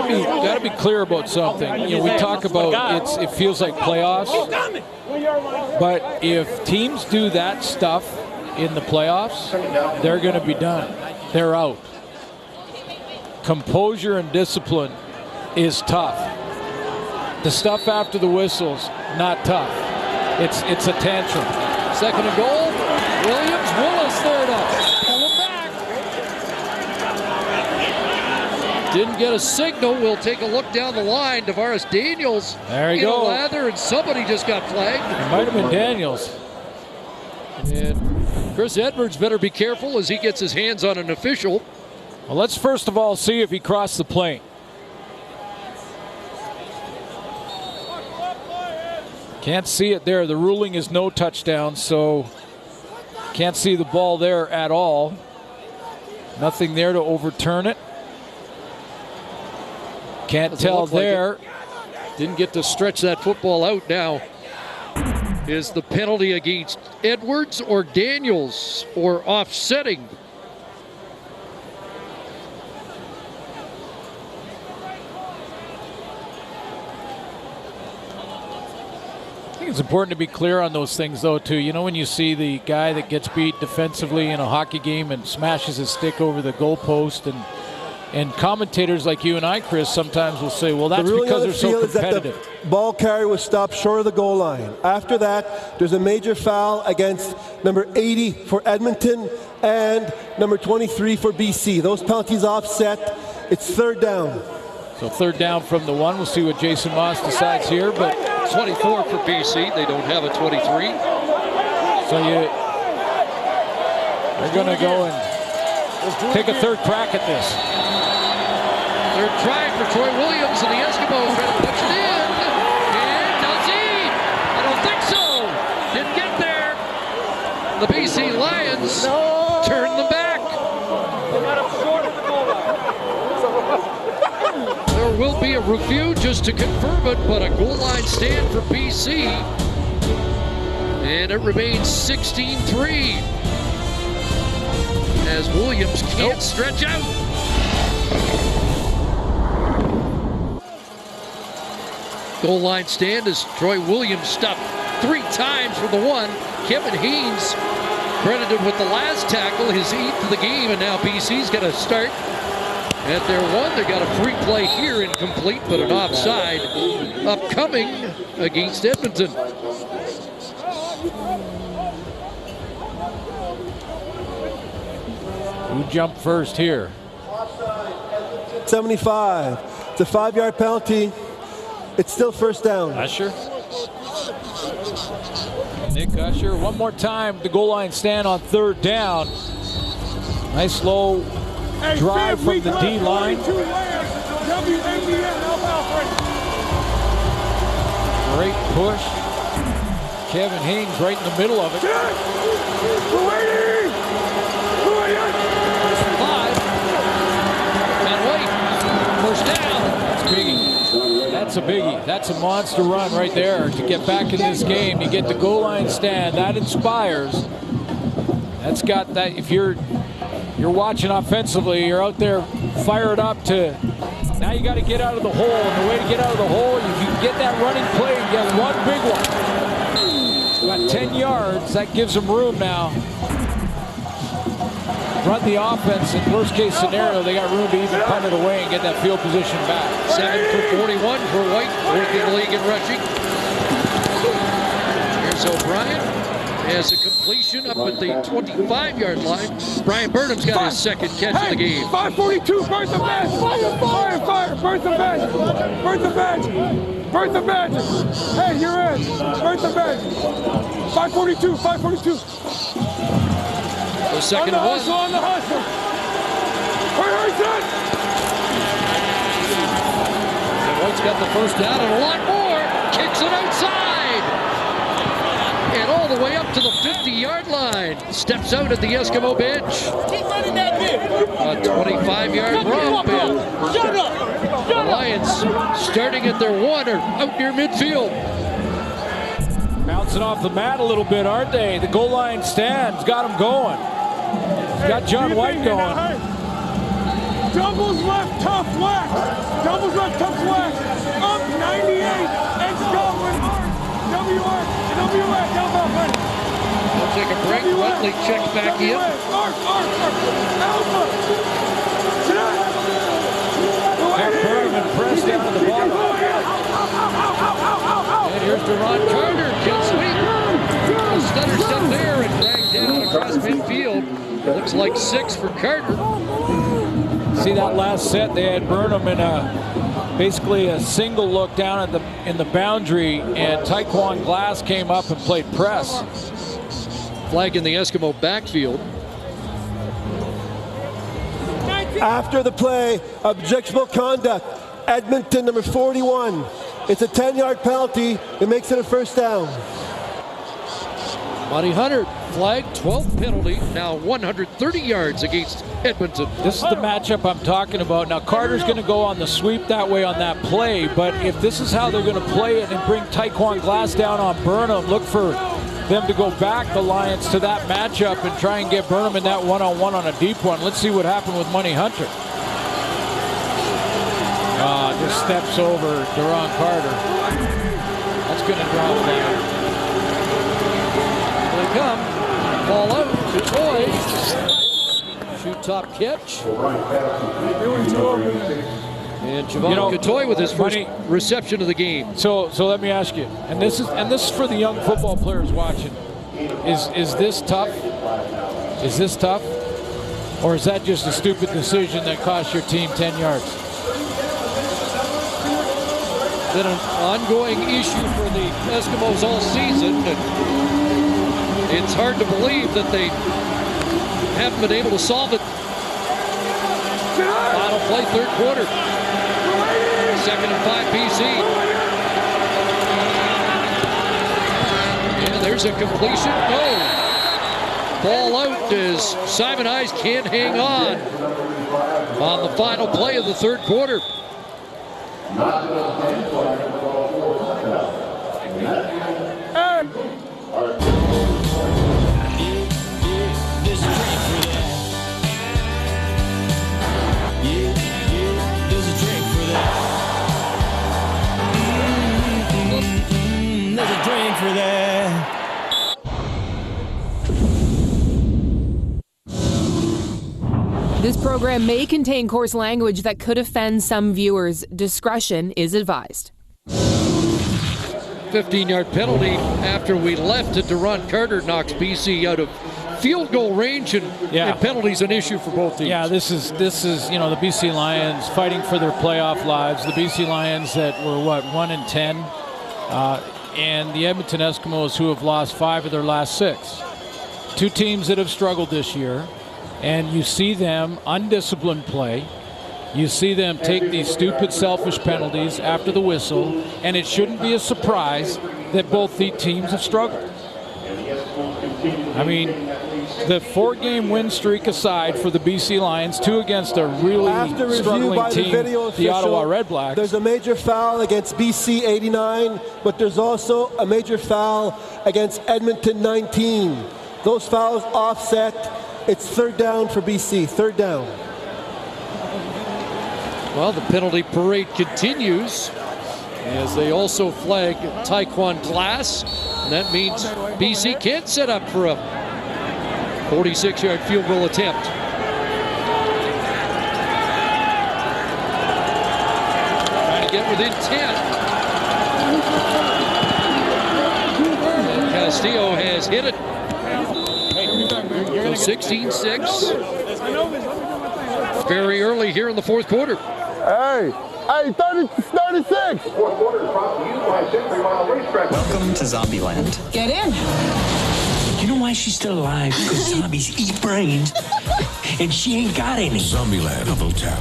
You got to be clear about something. You know, we talk about it feels like playoffs, but if teams do that stuff in the playoffs, they're going to be done. They're out. Composure and discipline is tough. The stuff after the whistles, not tough. It's a tantrum. Second and goal. Williams, Willis there to pull him back. Didn't get a signal. We'll take a look down the line. Tavares Daniels there you in go. A lather, and somebody just got flagged. It might have been Daniels. And Chris Edwards better be careful as he gets his hands on an official. Well, let's first of all see if he crossed the plane. Can't see it there. The ruling is no touchdown, so can't see the ball there at all. Nothing there to overturn it. Can't tell there. Didn't get to stretch that football out now. Is the penalty against Edwards or Daniels or offsetting? I think it's important to be clear on those things, though, too. You know, when you see the guy that gets beat defensively in a hockey game and smashes his stick over the goalpost, and commentators like you and I, Chris, sometimes will say, well, that's because they're so competitive. Is that the ball carrier was stopped short of the goal line. After that, there's a major foul against number 80 for Edmonton and number 23 for BC. Those penalties offset. It's third down. So third down from the 1. We'll see what Jason Moss decides here, but 24 for BC. They don't have a 23. So they're going to go and take a third crack at this. They're trying for Troy Williams, and the Eskimos trying to push it in. And does he? I don't think so. Didn't get there. The BC Lions turn them back. There will be a review just to confirm it, but a goal line stand for BC. And it remains 16-3. As Williams can't stretch out. Goal line stand as Troy Williams stuffed 3 times for the 1. Kevin Haynes credited with the last tackle, his 8th of the game, and now BC's got to start at their 1. They got a free play here, incomplete, but an offside upcoming against Edmonton. Who jumped first here? 75. It's a 5-yard penalty. It's still first down. Usher. Nick Usher. One more time. The goal line stand on third down. Nice low drive from the D line. Great push. Kevin Haynes right in the middle of it. First down. That's biggie. That's a biggie. That's a monster run right there to get back in this game. You get the goal line stand. That inspires. That's got that. If you're watching offensively, you're out there fired up to. Now you got to get out of the hole. And the way to get out of the hole, if you get that running play and get one big one. Got 10 yards. That gives them room now. Run the offense. In worst case scenario, they got room to even punt it away and get that field position back. 7 for 41 for White, fourth in the league in rushing. Here's O'Brien. Has a completion up at the 25-yard line. Brian Burnham's got his second catch of the game. 542, Bertha Bench! Fire! Bertha Bench! Bertha Bench! Bertha Bench! Hey, you're in! Bertha Bench! 542! The second one. On the hustle! Hurry, And White's got the first down and a lot more. Kicks it outside. and all the way up to the 50-yard line. Steps out at the Eskimo bench. A 25-yard romp, and the Lions starting at their 1 or out near midfield. Bouncing off the mat a little bit, aren't they? The goal line stands, got them going. Got John White going. Doubles left, tough whack. Doubles left, tough whack. Up 98. And Scotland hard. WR, down ball, ready. We'll take a break. Buckley checks back in. Alpha. Berman pressed down to the bottom. And here's Deron Carter. Jet sweep. A stutter step there and dragged down across midfield. Looks like 6 for Carter. See that last set, they had Burnham in basically a single look down at in the boundary, and Taekwon Glass came up and played press. Flag in the Eskimo backfield. After the play, objectionable conduct. Edmonton, number 41. It's a 10-yard penalty. It makes it a first down. Monty Hunter flag, 12th penalty, now 130 yards against Edmonton. This is the matchup I'm talking about. Now Carter's going to go on the sweep that way on that play, but if this is how they're going to play it and bring Taekwon Glass down on Burnham, look for them to go back, the Lions, to that matchup and try and get Burnham in that one-on-one on a deep one. Let's see what happened with Monty Hunter. Just steps over Deron Carter. That's going to draw a flag. They come. Ball out to Toy. Shoot top catch. And Javon Katoy with his first reception of the game. So let me ask you, and this is for the young football players watching. Is this tough? Is this tough? Or is that just a stupid decision that cost your team 10 yards? Been an ongoing issue for the Eskimos all season. It's hard to believe that they haven't been able to solve it. Final play, third quarter. 2nd and 5 BC. And there's a completion. No. Ball out as Simon Eyes can't hang on the final play of the third quarter. This program may contain coarse language that could offend some viewers. Discretion is advised. 15-yard penalty after we left it. Deron Carter knocks BC out of field goal range, and penalties an issue for both teams. Yeah, this is the BC Lions fighting for their playoff lives. The BC Lions that were 1-10, and the Edmonton Eskimos who have lost 5 of their last 6. 2 teams that have struggled this year. And you see them undisciplined play. You see them take these stupid, selfish penalties after the whistle. And it shouldn't be a surprise that both the teams have struggled. I mean, the 4-game win streak aside for the BC Lions, 2 against a really struggling team, the Ottawa Red Blacks. There's a major foul against BC 89, but there's also a major foul against Edmonton 19. Those fouls offset. It's third down for BC, third down. Well, the penalty parade continues as they also flag Taekwon Glass. And that means BC can't set up for a 46-yard field goal attempt. Trying to get within 10. And Castillo has hit it. 16-6. Very early here in the fourth quarter. Hey, 36. Welcome to Zombieland. Get in. You know why she's still alive? Because zombies eat brains, and she ain't got any. Zombieland. Double tap.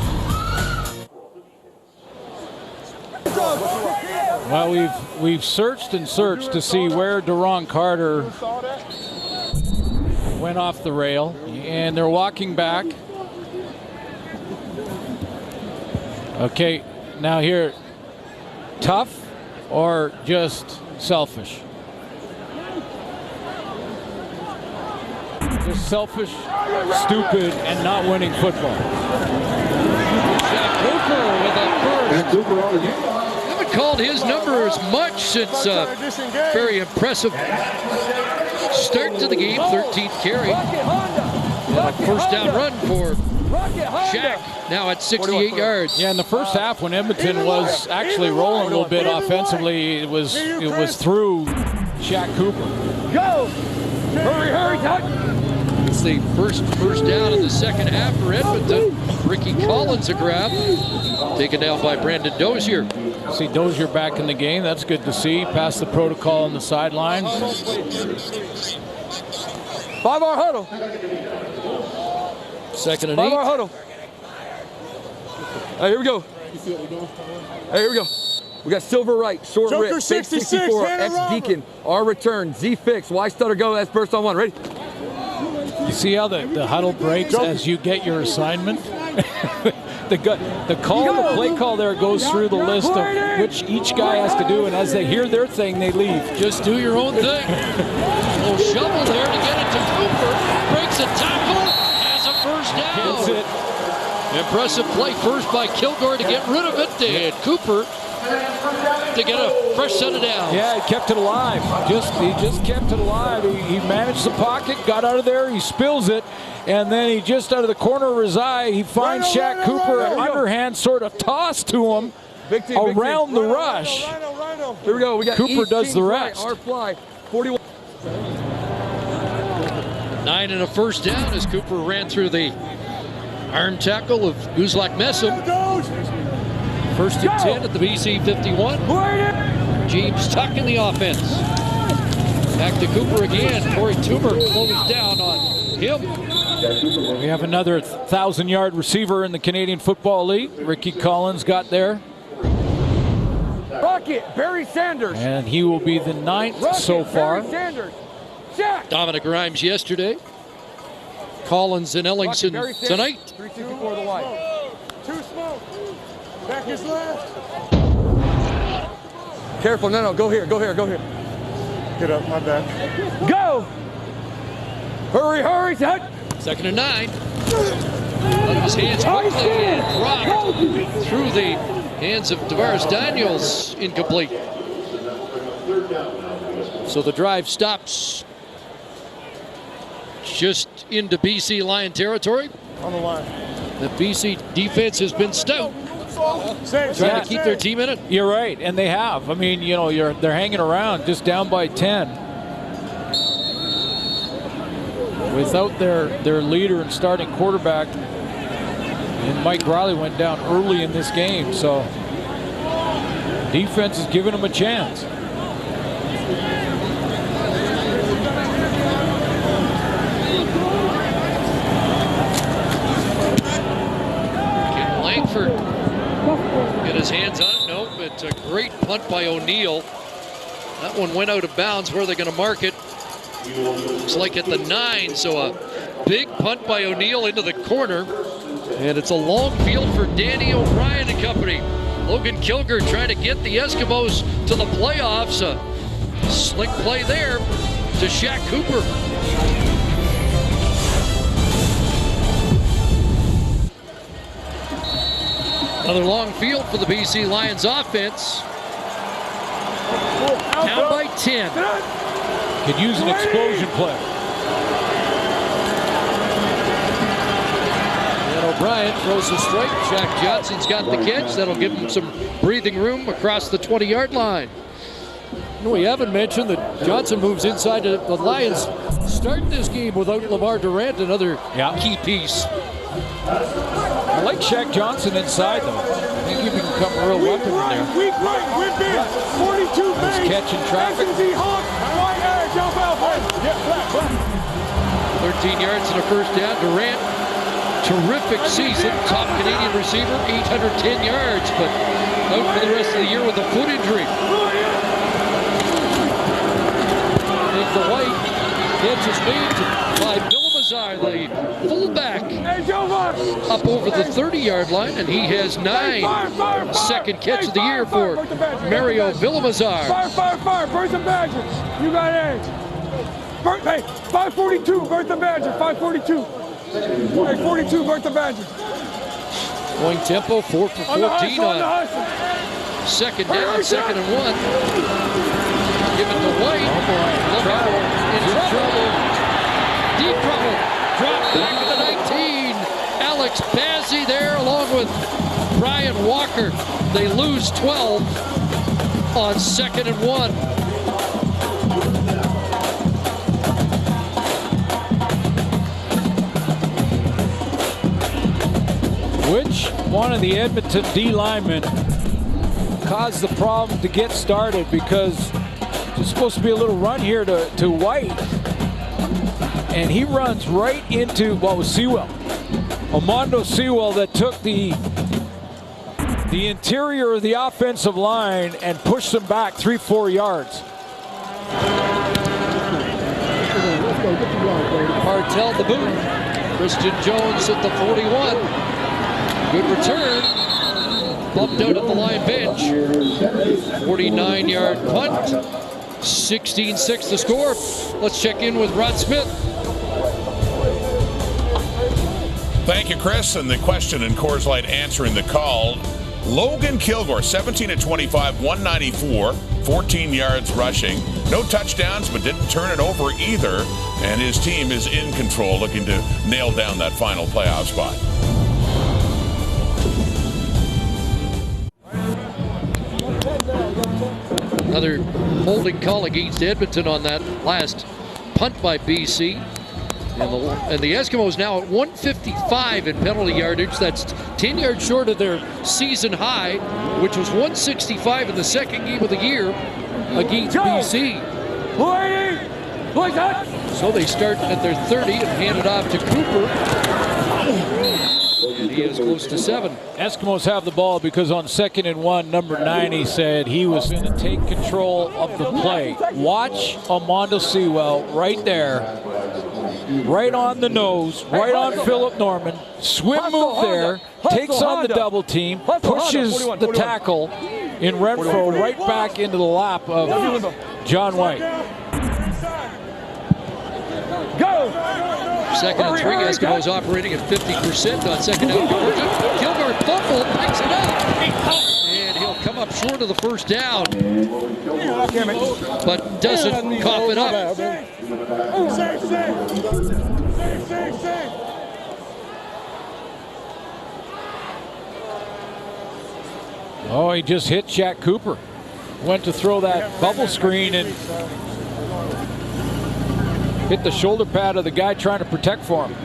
Well, we've searched and searched to see where Deron Carter went off the rail, and they're walking back. Okay, now here, tough or just selfish? Just selfish, stupid, and not winning football. Jack Cooper with a first. Haven't called his number as much since very impressive start to the game, 13th carry. And a first down run for Shaq, now at 68 yards. Yeah, in the first half when Edmonton was actually rolling a little bit offensively, it was through Shaq Cooper. Go! Hurry, hurry, touch! It's the first down in the second half for Edmonton. Ricky Collins a grab, taken down by Brandon Dozier. See Dozier back in the game. That's good to see. Past the protocol on the sideline. 5-hour huddle. Second and 8. 5-hour huddle. Hey, here we go. Hey, here we go. We got Silver right, short Joker rip, 66, 64, Hannah X Robert. Deacon, R return, Z fix, Y stutter go, S burst on one. Ready? You see how the huddle breaks as you get your assignment? the play call there goes through the list of which each guy has to do, and as they hear their thing, they leave. Just do your own thing. Little shovel there to get it to Cooper. Breaks a tackle. Has a first down. Gets it. Impressive play first by Kilgore to get rid of it. And Cooper to get a fresh set of downs. Yeah, he kept it alive. He just kept it alive. He managed the pocket, got out of there, he spills it, and then he just out of the corner of his eye, he finds Shaq Cooper, underhand sort of toss to him around the rush. Here we go. We got Cooper does the rest. R fly, 41. 9 and a first down as Cooper ran through the arm tackle of Guzlak Messam. First and 10 at the BC 51. James Tuck in the offense. Back to Cooper again. Corey Toomer closed down on him. We have another 1,000-yard receiver in the Canadian Football League. Ricky Collins got there. Rocket, Barry Sanders. And he will be the 9th so far. Barry Sanders. Jack. Dominic Grimes yesterday. Collins and Ellingson tonight. 364 the line. Two smoke. Back is left. Careful, no, go here. Get up, my bad. Go! Hurry, touch! Second and 9. Out of his hands quickly and dropped through the hands of Tavares Daniels. Incomplete. So the drive stops just into BC Lion territory. On the line. The BC defense has been stout. Trying to keep their team in it. You're right, and they have. I mean, you know, they're hanging around just down by 10. Without their leader and starting quarterback, and Mike Riley went down early in this game, so defense is giving them a chance. Langford get his hands on it. Nope, it's a great punt by O'Neill. That one went out of bounds. Where are they going to mark it? Looks like at the 9, so a big punt by O'Neill into the corner. And it's a long field for Danny O'Brien and company. Logan Kilgore trying to get the Eskimos to the playoffs. A slick play there to Shaq Cooper. Another long field for the BC Lions offense. Down by 10. Could use an explosion play. And O'Brien throws a strike. Shaq Johnson's got the catch. That'll give him some breathing room across the 20-yard line. We haven't mentioned that Johnson moves inside the Lions. Start this game without Lamar Durant, another key piece. I like Shaq Johnson inside, though. I think he can become a real weapon in there. Weak right, whip in. 42 He's catching traffic. 13 yards and a first down. Durant, terrific season. Top Canadian receiver, 810 yards. But out for the rest of the year with a foot injury. Nick the White. Catch is made by Villamazar, the fullback, up over the 30-yard line, and he has 9. Second catch of the year for Mario Villamazar. Fire, Bertha Badger. You got edge. Hey, 542, Bertha Badger, 542. Hey, 42, Bertha Badger. Going tempo, 4 for 14 on second down, 2nd and 1. Give it to White. In trouble. Deep trouble. Drop back to the 19. Alex Bazzi there along with Brian Walker. They lose 12 on 2nd and 1. Which one of the Edmonton D linemen caused the problem to get started? Because there's supposed to be a little run here to White. And he runs right into, what was Sewell? Armando Sewell that took the interior of the offensive line and pushed them back 3-4 yards. Martell the boot. Christian Jones at the 41. Good return. Bumped out at the line bench. 49-yard punt. 16-6 the score. Let's check in with Rod Smith. Thank you, Chris. And the question in Coors Light answering the call. Logan Kilgore, 17 of 25, 194, 14 yards rushing. No touchdowns, but didn't turn it over either. And his team is in control, looking to nail down that final playoff spot. Another holding call against Edmonton on that last punt by BC. And the Eskimos now at 155 in penalty yardage. That's 10 yards short of their season high, which was 165 in the second game of the year against BC. So they start at their 30 and hand it off to Cooper. And he is close to 7. Eskimos have the ball because on 2nd and 1, number 90 said he was going to take control of the play. Watch Armando Sewell right there. Right on the nose, right on Philip Norman. Swim move there, takes on the double team, pushes the tackle in Renfro right back into the lap of John White. Go! 2nd and 3, Eskimos operating at 50% on second down conversion. Kilgore fumble, picks it up. And he'll come up short of the first down. But doesn't cough it up. Oh, he just hit Jack Cooper. Went to throw that bubble screen and hit the shoulder pad of the guy trying to protect for him.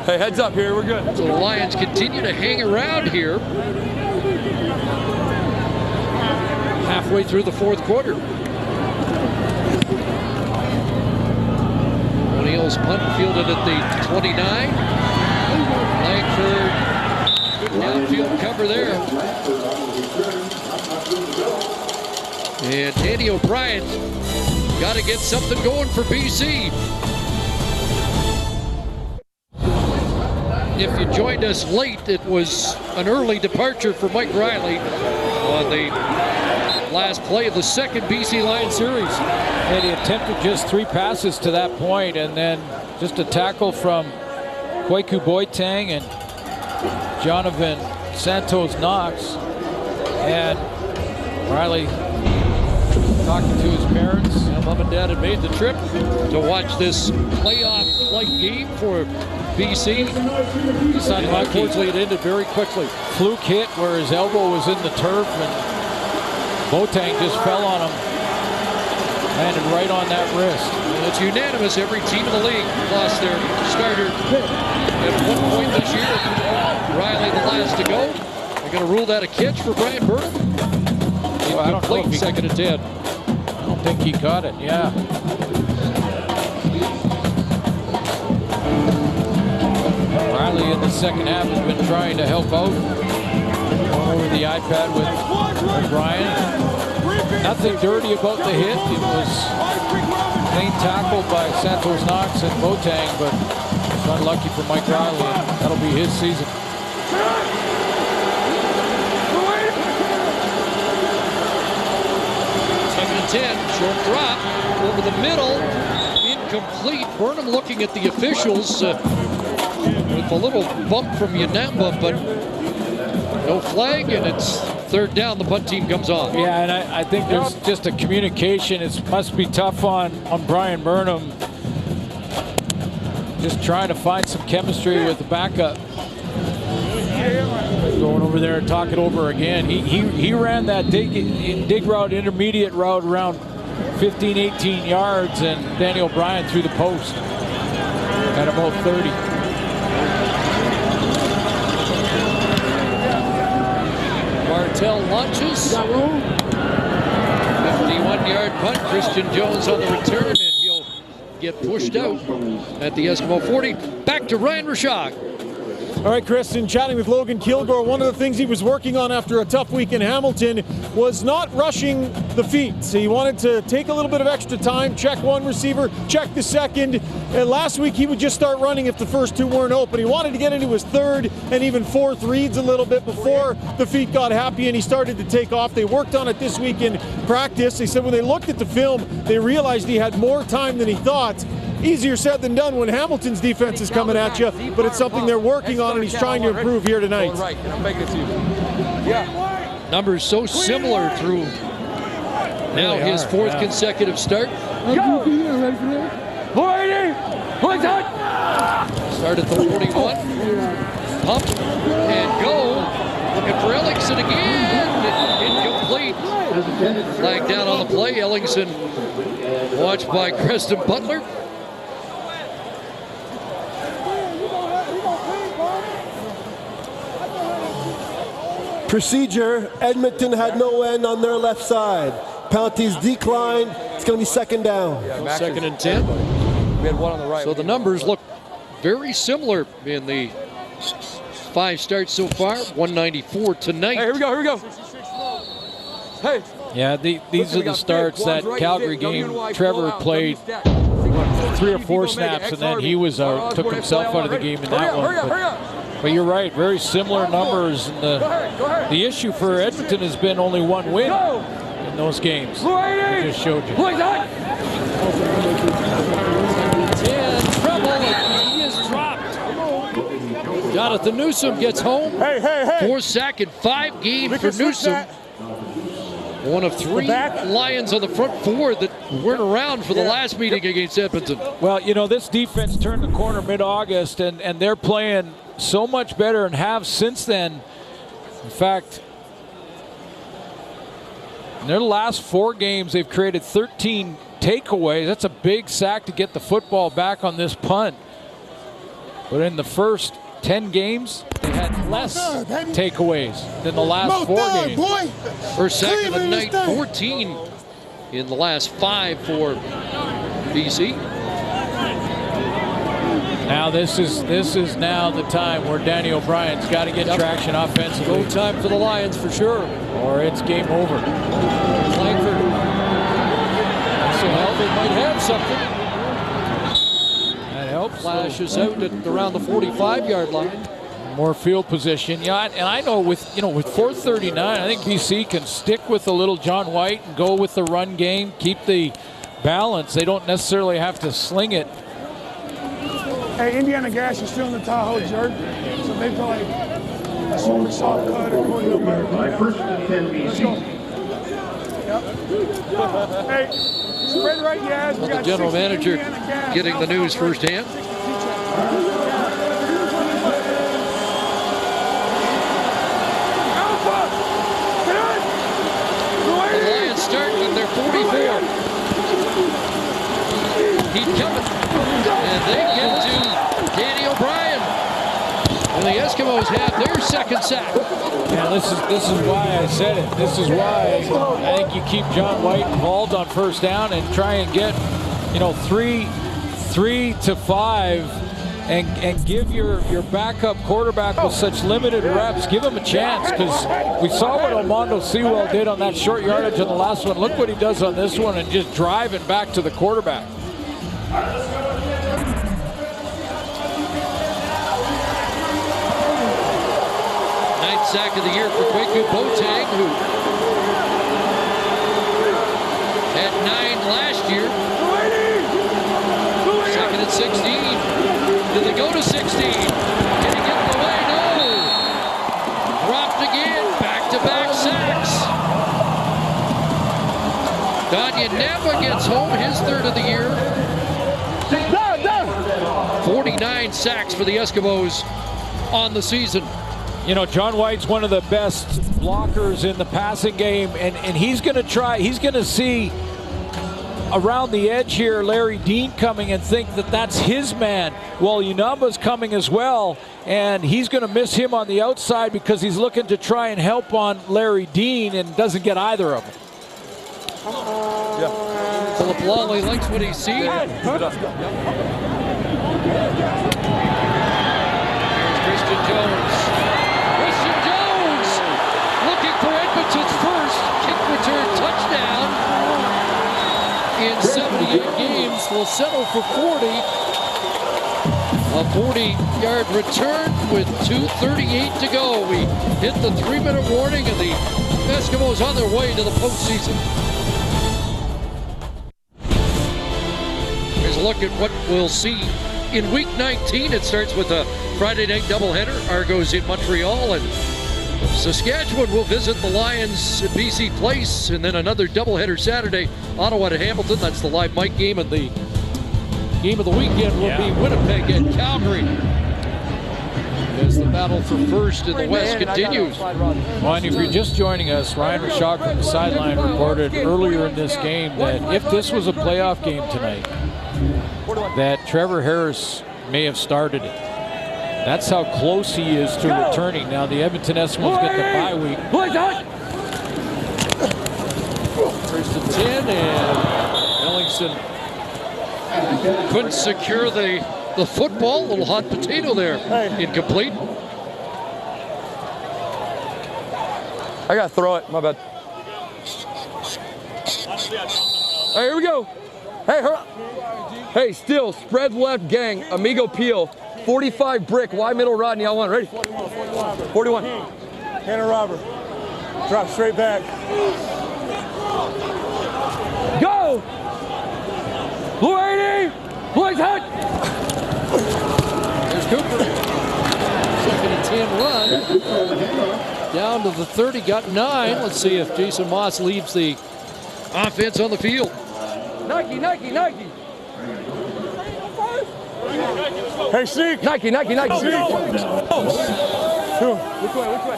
Hey, heads up here, we're good. So the Lions continue to hang around here. Halfway through the 4th quarter. O'Neill's punt fielded at the 29. Langford, good downfield cover there. And Danny O'Brien got to get something going for BC. If you joined us late, it was an early departure for Mike Riley on the last play of the 2nd BC Lions series. And he attempted just 3 passes to that point, and then just a tackle from Kwaku Boateng and Jonathan Santos Knox. And Riley talking to his parents. Yeah, Mom and Dad had made the trip to watch this playoff-like game for BC. Unfortunately, it ended very quickly. Fluke hit where his elbow was in the turf, and Boateng just fell on him. Landed right on that wrist. And it's unanimous. Every team in the league lost their starter at one point this year. Riley the last to go. They're going to rule that a catch for Brian Burke. Well, I don't know if he, 2nd and 10. I don't think he caught it, yeah. Riley in the second half has been trying to help out. Going over the iPad with Brian. Nothing dirty about the hit. It was clean tackle by Santos Knox and Boateng, but it's unlucky for Mike Riley, and that'll be his season. Second and 10, short drop over the middle, incomplete. Burnham looking at the officials with a little bump from Yanamba, but no flag, and it's third down. The punt team comes on. Yeah, and I think there's just a communication. It must be tough on Brian Burnham, just trying to find some chemistry with the backup. Going over there and talk it over again. He ran that dig route, intermediate route around 15, 18 yards, and Danny O'Brien threw the post at about 30. Martell launches. 51-yard punt. Christian Jones on the return, and he'll get pushed out at the Eskimo 40. Back to Ryan Rashak. All right, Kristen, chatting with Logan Kilgore, one of the things he was working on after a tough week in Hamilton was not rushing the feet. So he wanted to take a little bit of extra time, check one receiver, check the second. And last week he would just start running if the first two weren't open. He wanted to get into his third and even fourth reads a little bit before the feet got happy and he started to take off. They worked on it this week in practice. They said when they looked at the film, they realized he had more time than he thought. Easier said than done when Hamilton's defense is coming at you, but it's something they're working on and he's trying to improve here tonight. Numbers so similar through now his fourth consecutive start. Start at the 41. Pump and go. Looking for Ellingson again. Incomplete. Flag down on the play. Ellingson watched by Creston Butler. Procedure, Edmonton had no end on their left side. Penalties declined. It's going to be second down. Second and 10. We had one on the right. So the numbers look very similar in the 5 starts so far. 194 tonight. Hey, here we go. Hey. Yeah, these are the starts that Calgary game. Trevor played 3 or 4 snaps, and then he was out, took himself out of the game in that one. But you're right, very similar numbers. And the issue for Edmonton has been only one win in those games. I just showed you. 10, trouble, he is dropped. Jonathan Newsom gets home. Hey. 4th sack in 5 games for Newsom. One of 3 Lions on the front 4 that weren't around for the last meeting against Edmonton. Well, you know, this defense turned the corner mid-August, and they're playing so much better and have since then. In fact, in their last 4 games, they've created 13 takeaways. That's a big sack to get the football back on this punt. But in the first 10 games, they had less takeaways than the last 4 games. First sack of the night, 14 in the last 5 for BC. Now this is now the time where Danny O'Brien's got to get traction offensively. Go time for the Lions for sure. Or it's game over. Langford. So they might have something. That helps. Flashes out at around the 45-yard line. More field position. Yeah, and I know with 4:39, I think BC can stick with a little John White and go with the run game, keep the balance. They don't necessarily have to sling it. Hey, Indiana Gas is still in the Tahoe jerk, so they probably a super soft cut or going to Let's go. Yep. Hey, spread right, yes. The general manager getting the news firsthand. The Lions start on their 44. He's coming. And they get to Danny O'Brien. And the Eskimos have their second sack. Yeah, this is why I said it. This is why I think you keep John White involved on first down and try and get, 3 to 5 and give your backup quarterback with such limited reps, give him a chance, because we saw what Armando Sewell did on that short yardage on the last one. Look what he does on this one, and just drive it back to the quarterback. 9th sack of the year for Kwaku Boateng, who had 9 last year. 2nd and 16. Did they go to 16? Did he get in the way? No. Dropped again. Back-to-back sacks. Danya Neva gets home, his 3rd of the year. 49 sacks for the Eskimos on the season. You know, John White's one of the best blockers in the passing game, and he's going to try, he's going to see around the edge here Larry Dean coming and think that that's his man. Well, Unumba's coming as well, and he's going to miss him on the outside because he's looking to try and help on Larry Dean and doesn't get either of them. Philip Lawley likes what he's seen. Here's Christian Jones. Christian Jones looking for Edmonton's first kick return touchdown in 78 games. Will settle for 40. A 40-yard return with 2:38 to go. We hit the 3-minute warning, and the Eskimos on their way to the postseason. Here's a look at what we'll see in Week 19. It starts with a Friday night doubleheader. Argos in Montreal, and Saskatchewan will visit the Lions at BC Place, and then another doubleheader Saturday, Ottawa to Hamilton. That's the live mic game, and the game of the weekend will be Winnipeg and Calgary, as the battle for first in the West continues. Well, and if you're just joining us, Ryan Rashog from the sideline reported earlier in this game that if this was a playoff game tonight, that Trevor Harris may have started it. That's how close he is to returning. Now the Edmonton Eskimos get the bye week. First and 10, and Ellingson couldn't secure the football. A little hot potato there. Incomplete. I gotta throw it, my bad. Hey, here we go. Hey, hurry. Hey, still, spread left, gang, Amigo Peel. 45 brick, wide middle, Rodney, I want. Ready? 41. Hannah Robert. Drop straight back. Go! Blue 80! Blue hut! There's Cooper. 2nd and 10 run. Down to the 30, got 9. Let's see if Jason Moss leaves the offense on the field. Nike. Hey, Sneak. Nike. Sneak. Which way?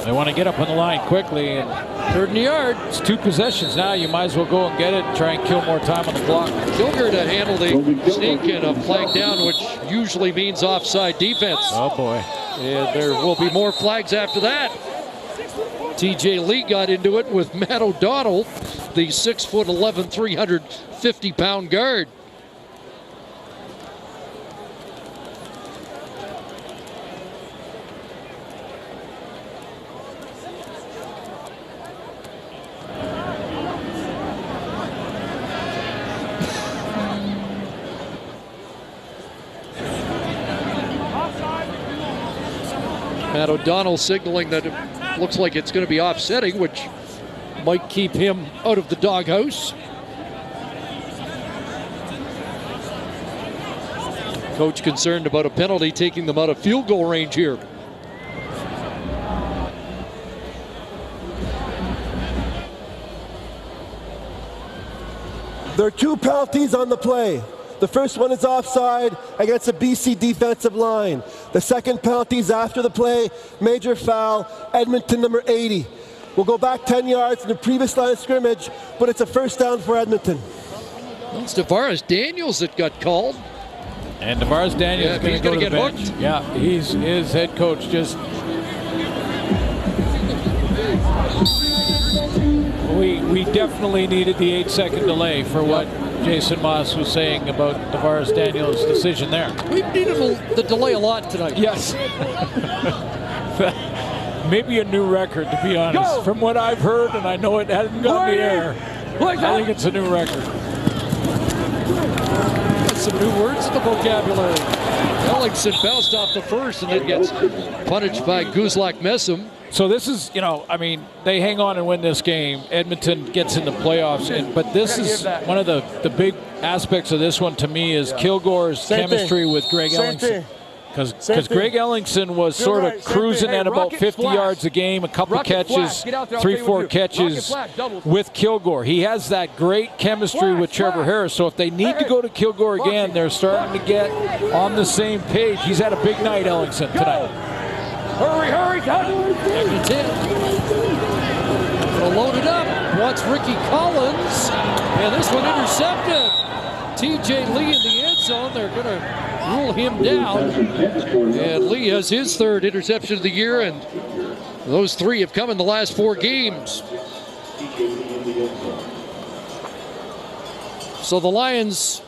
They want to get up on the line quickly, and 3rd and yard. it's 2 possessions now. You might as well go and get it and try and kill more time on the clock. Kilger to handle the sneak and a flag down, which usually means offside defense. Oh boy. And there will be more flags after that. TJ Lee got into it with Matt O'Donnell, the 6'11", 350-pound guard. Matt O'Donnell signaling that it looks like it's going to be offsetting, which might keep him out of the doghouse. Coach concerned about a penalty taking them out of field goal range here. There are 2 penalties on the play. The first one is offside against the BC defensive line. The second penalty is after the play, major foul, Edmonton number 80. We'll go back 10 yards in the previous line of scrimmage, but it's a first down for Edmonton. Well, it's Tavares Daniels that got called. And Tavares Daniels is going to go to the bench. Hooked. Yeah, his head coach just... We definitely needed the 8-second delay for what Jason Moss was saying about Tavares Daniels' decision there. We've needed the delay a lot tonight. Yes. Maybe a new record, to be honest. From what I've heard, and I know it hasn't gone the air, I think it's a new record. Got some new words in the vocabulary. Ellingson bounced off the first and then gets punished by Guzlak Messam. So this is, I mean, they hang on and win this game. Edmonton gets in the playoffs, but this is one of the big aspects of this one to me is Kilgore's chemistry with Greg Ellingson. Because Greg Ellingson was sort of cruising at about 50 yards a game, a couple catches, 3-4 catches with Kilgore. He has that great chemistry with Trevor Harris. So if they need to go to Kilgore again, they're starting to get on the same page. He's had a big night, Ellingson, tonight. Hurry, Edmonton. Loaded up. Wants Ricky Collins. And this one intercepted. TJ Lee in the end zone. They're going to rule him down. And Lee has his third interception of the year, and those 3 have come in the last 4 games. So the Lions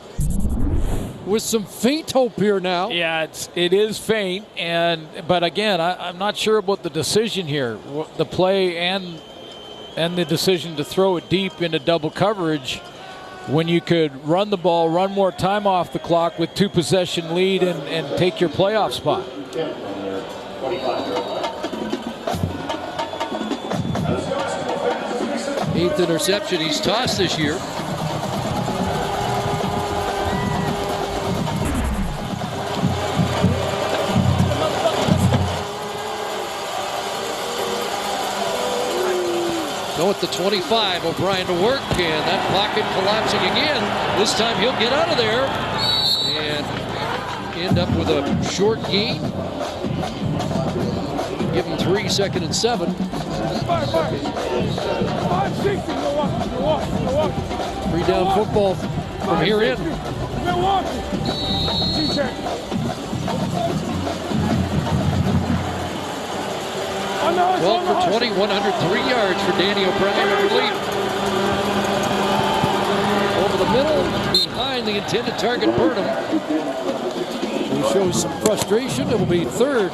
with some faint hope here now. Yeah, it is faint, but again, I'm not sure about the decision here. The play and the decision to throw it deep into double coverage when you could run the ball, run more time off the clock with 2-possession lead and take your playoff spot. 8th interception he's tossed this year. Go at the 25, O'Brien to work, and that pocket collapsing again. This time he'll get out of there and end up with a short gain. Give him 3, 2nd and 7. 3 down football from here in. 12 for 20, 103 yards for Danny O'Brien in relief. Over the middle, behind the intended target, Burnham. He shows some frustration. It will be 3rd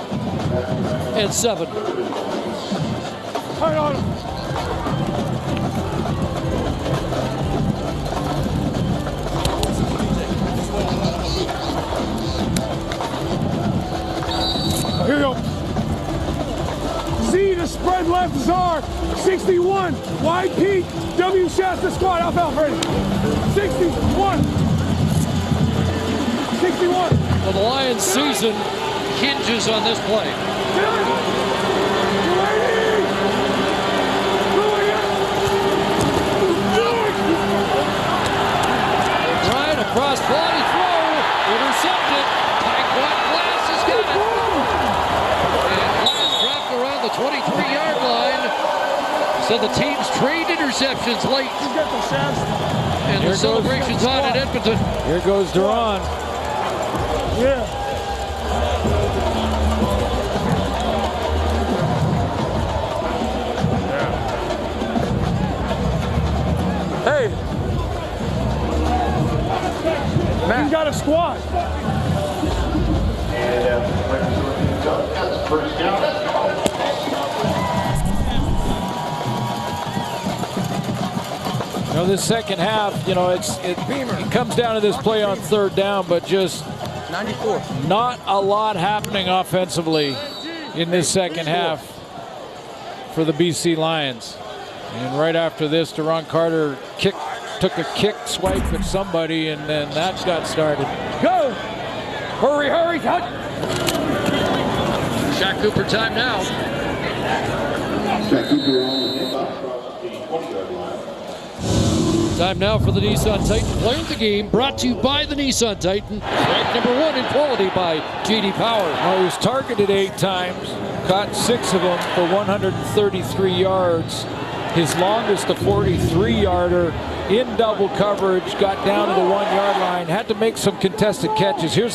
and 7. Here we go. Z to spread left is R. 61. Wide peak. W Shasta squad. Alfalfa ready. 61. 61. Well, the Lions' season hinges on this play. O'Brien across body throw. Intercepted. Glass has got it. And Glass dropped around the 23-yard line. So the teams trade interceptions late. And the celebration's on at Edmonton. Here goes Duran. Yeah. Hey. Man. He's got a squad. First down. This second half, it comes down to this play on 3rd down, but just 94. Not a lot happening offensively in this second half for the BC Lions. And right after this, Deron Carter took a kick swipe at somebody, and then that got started. Go! Hurry, touch! Shaq Cooper time now. Shaq Cooper on the handoff across the 20-yard line. Time now for the Nissan Titan Player of the Game, brought to you by the Nissan Titan, ranked number 1 in quality by J.D. Power. Well, he was targeted 8 times, caught 6 of them for 133 yards. His longest, a 43-yarder in double coverage, got down to the 1-yard line, had to make some contested catches. Here's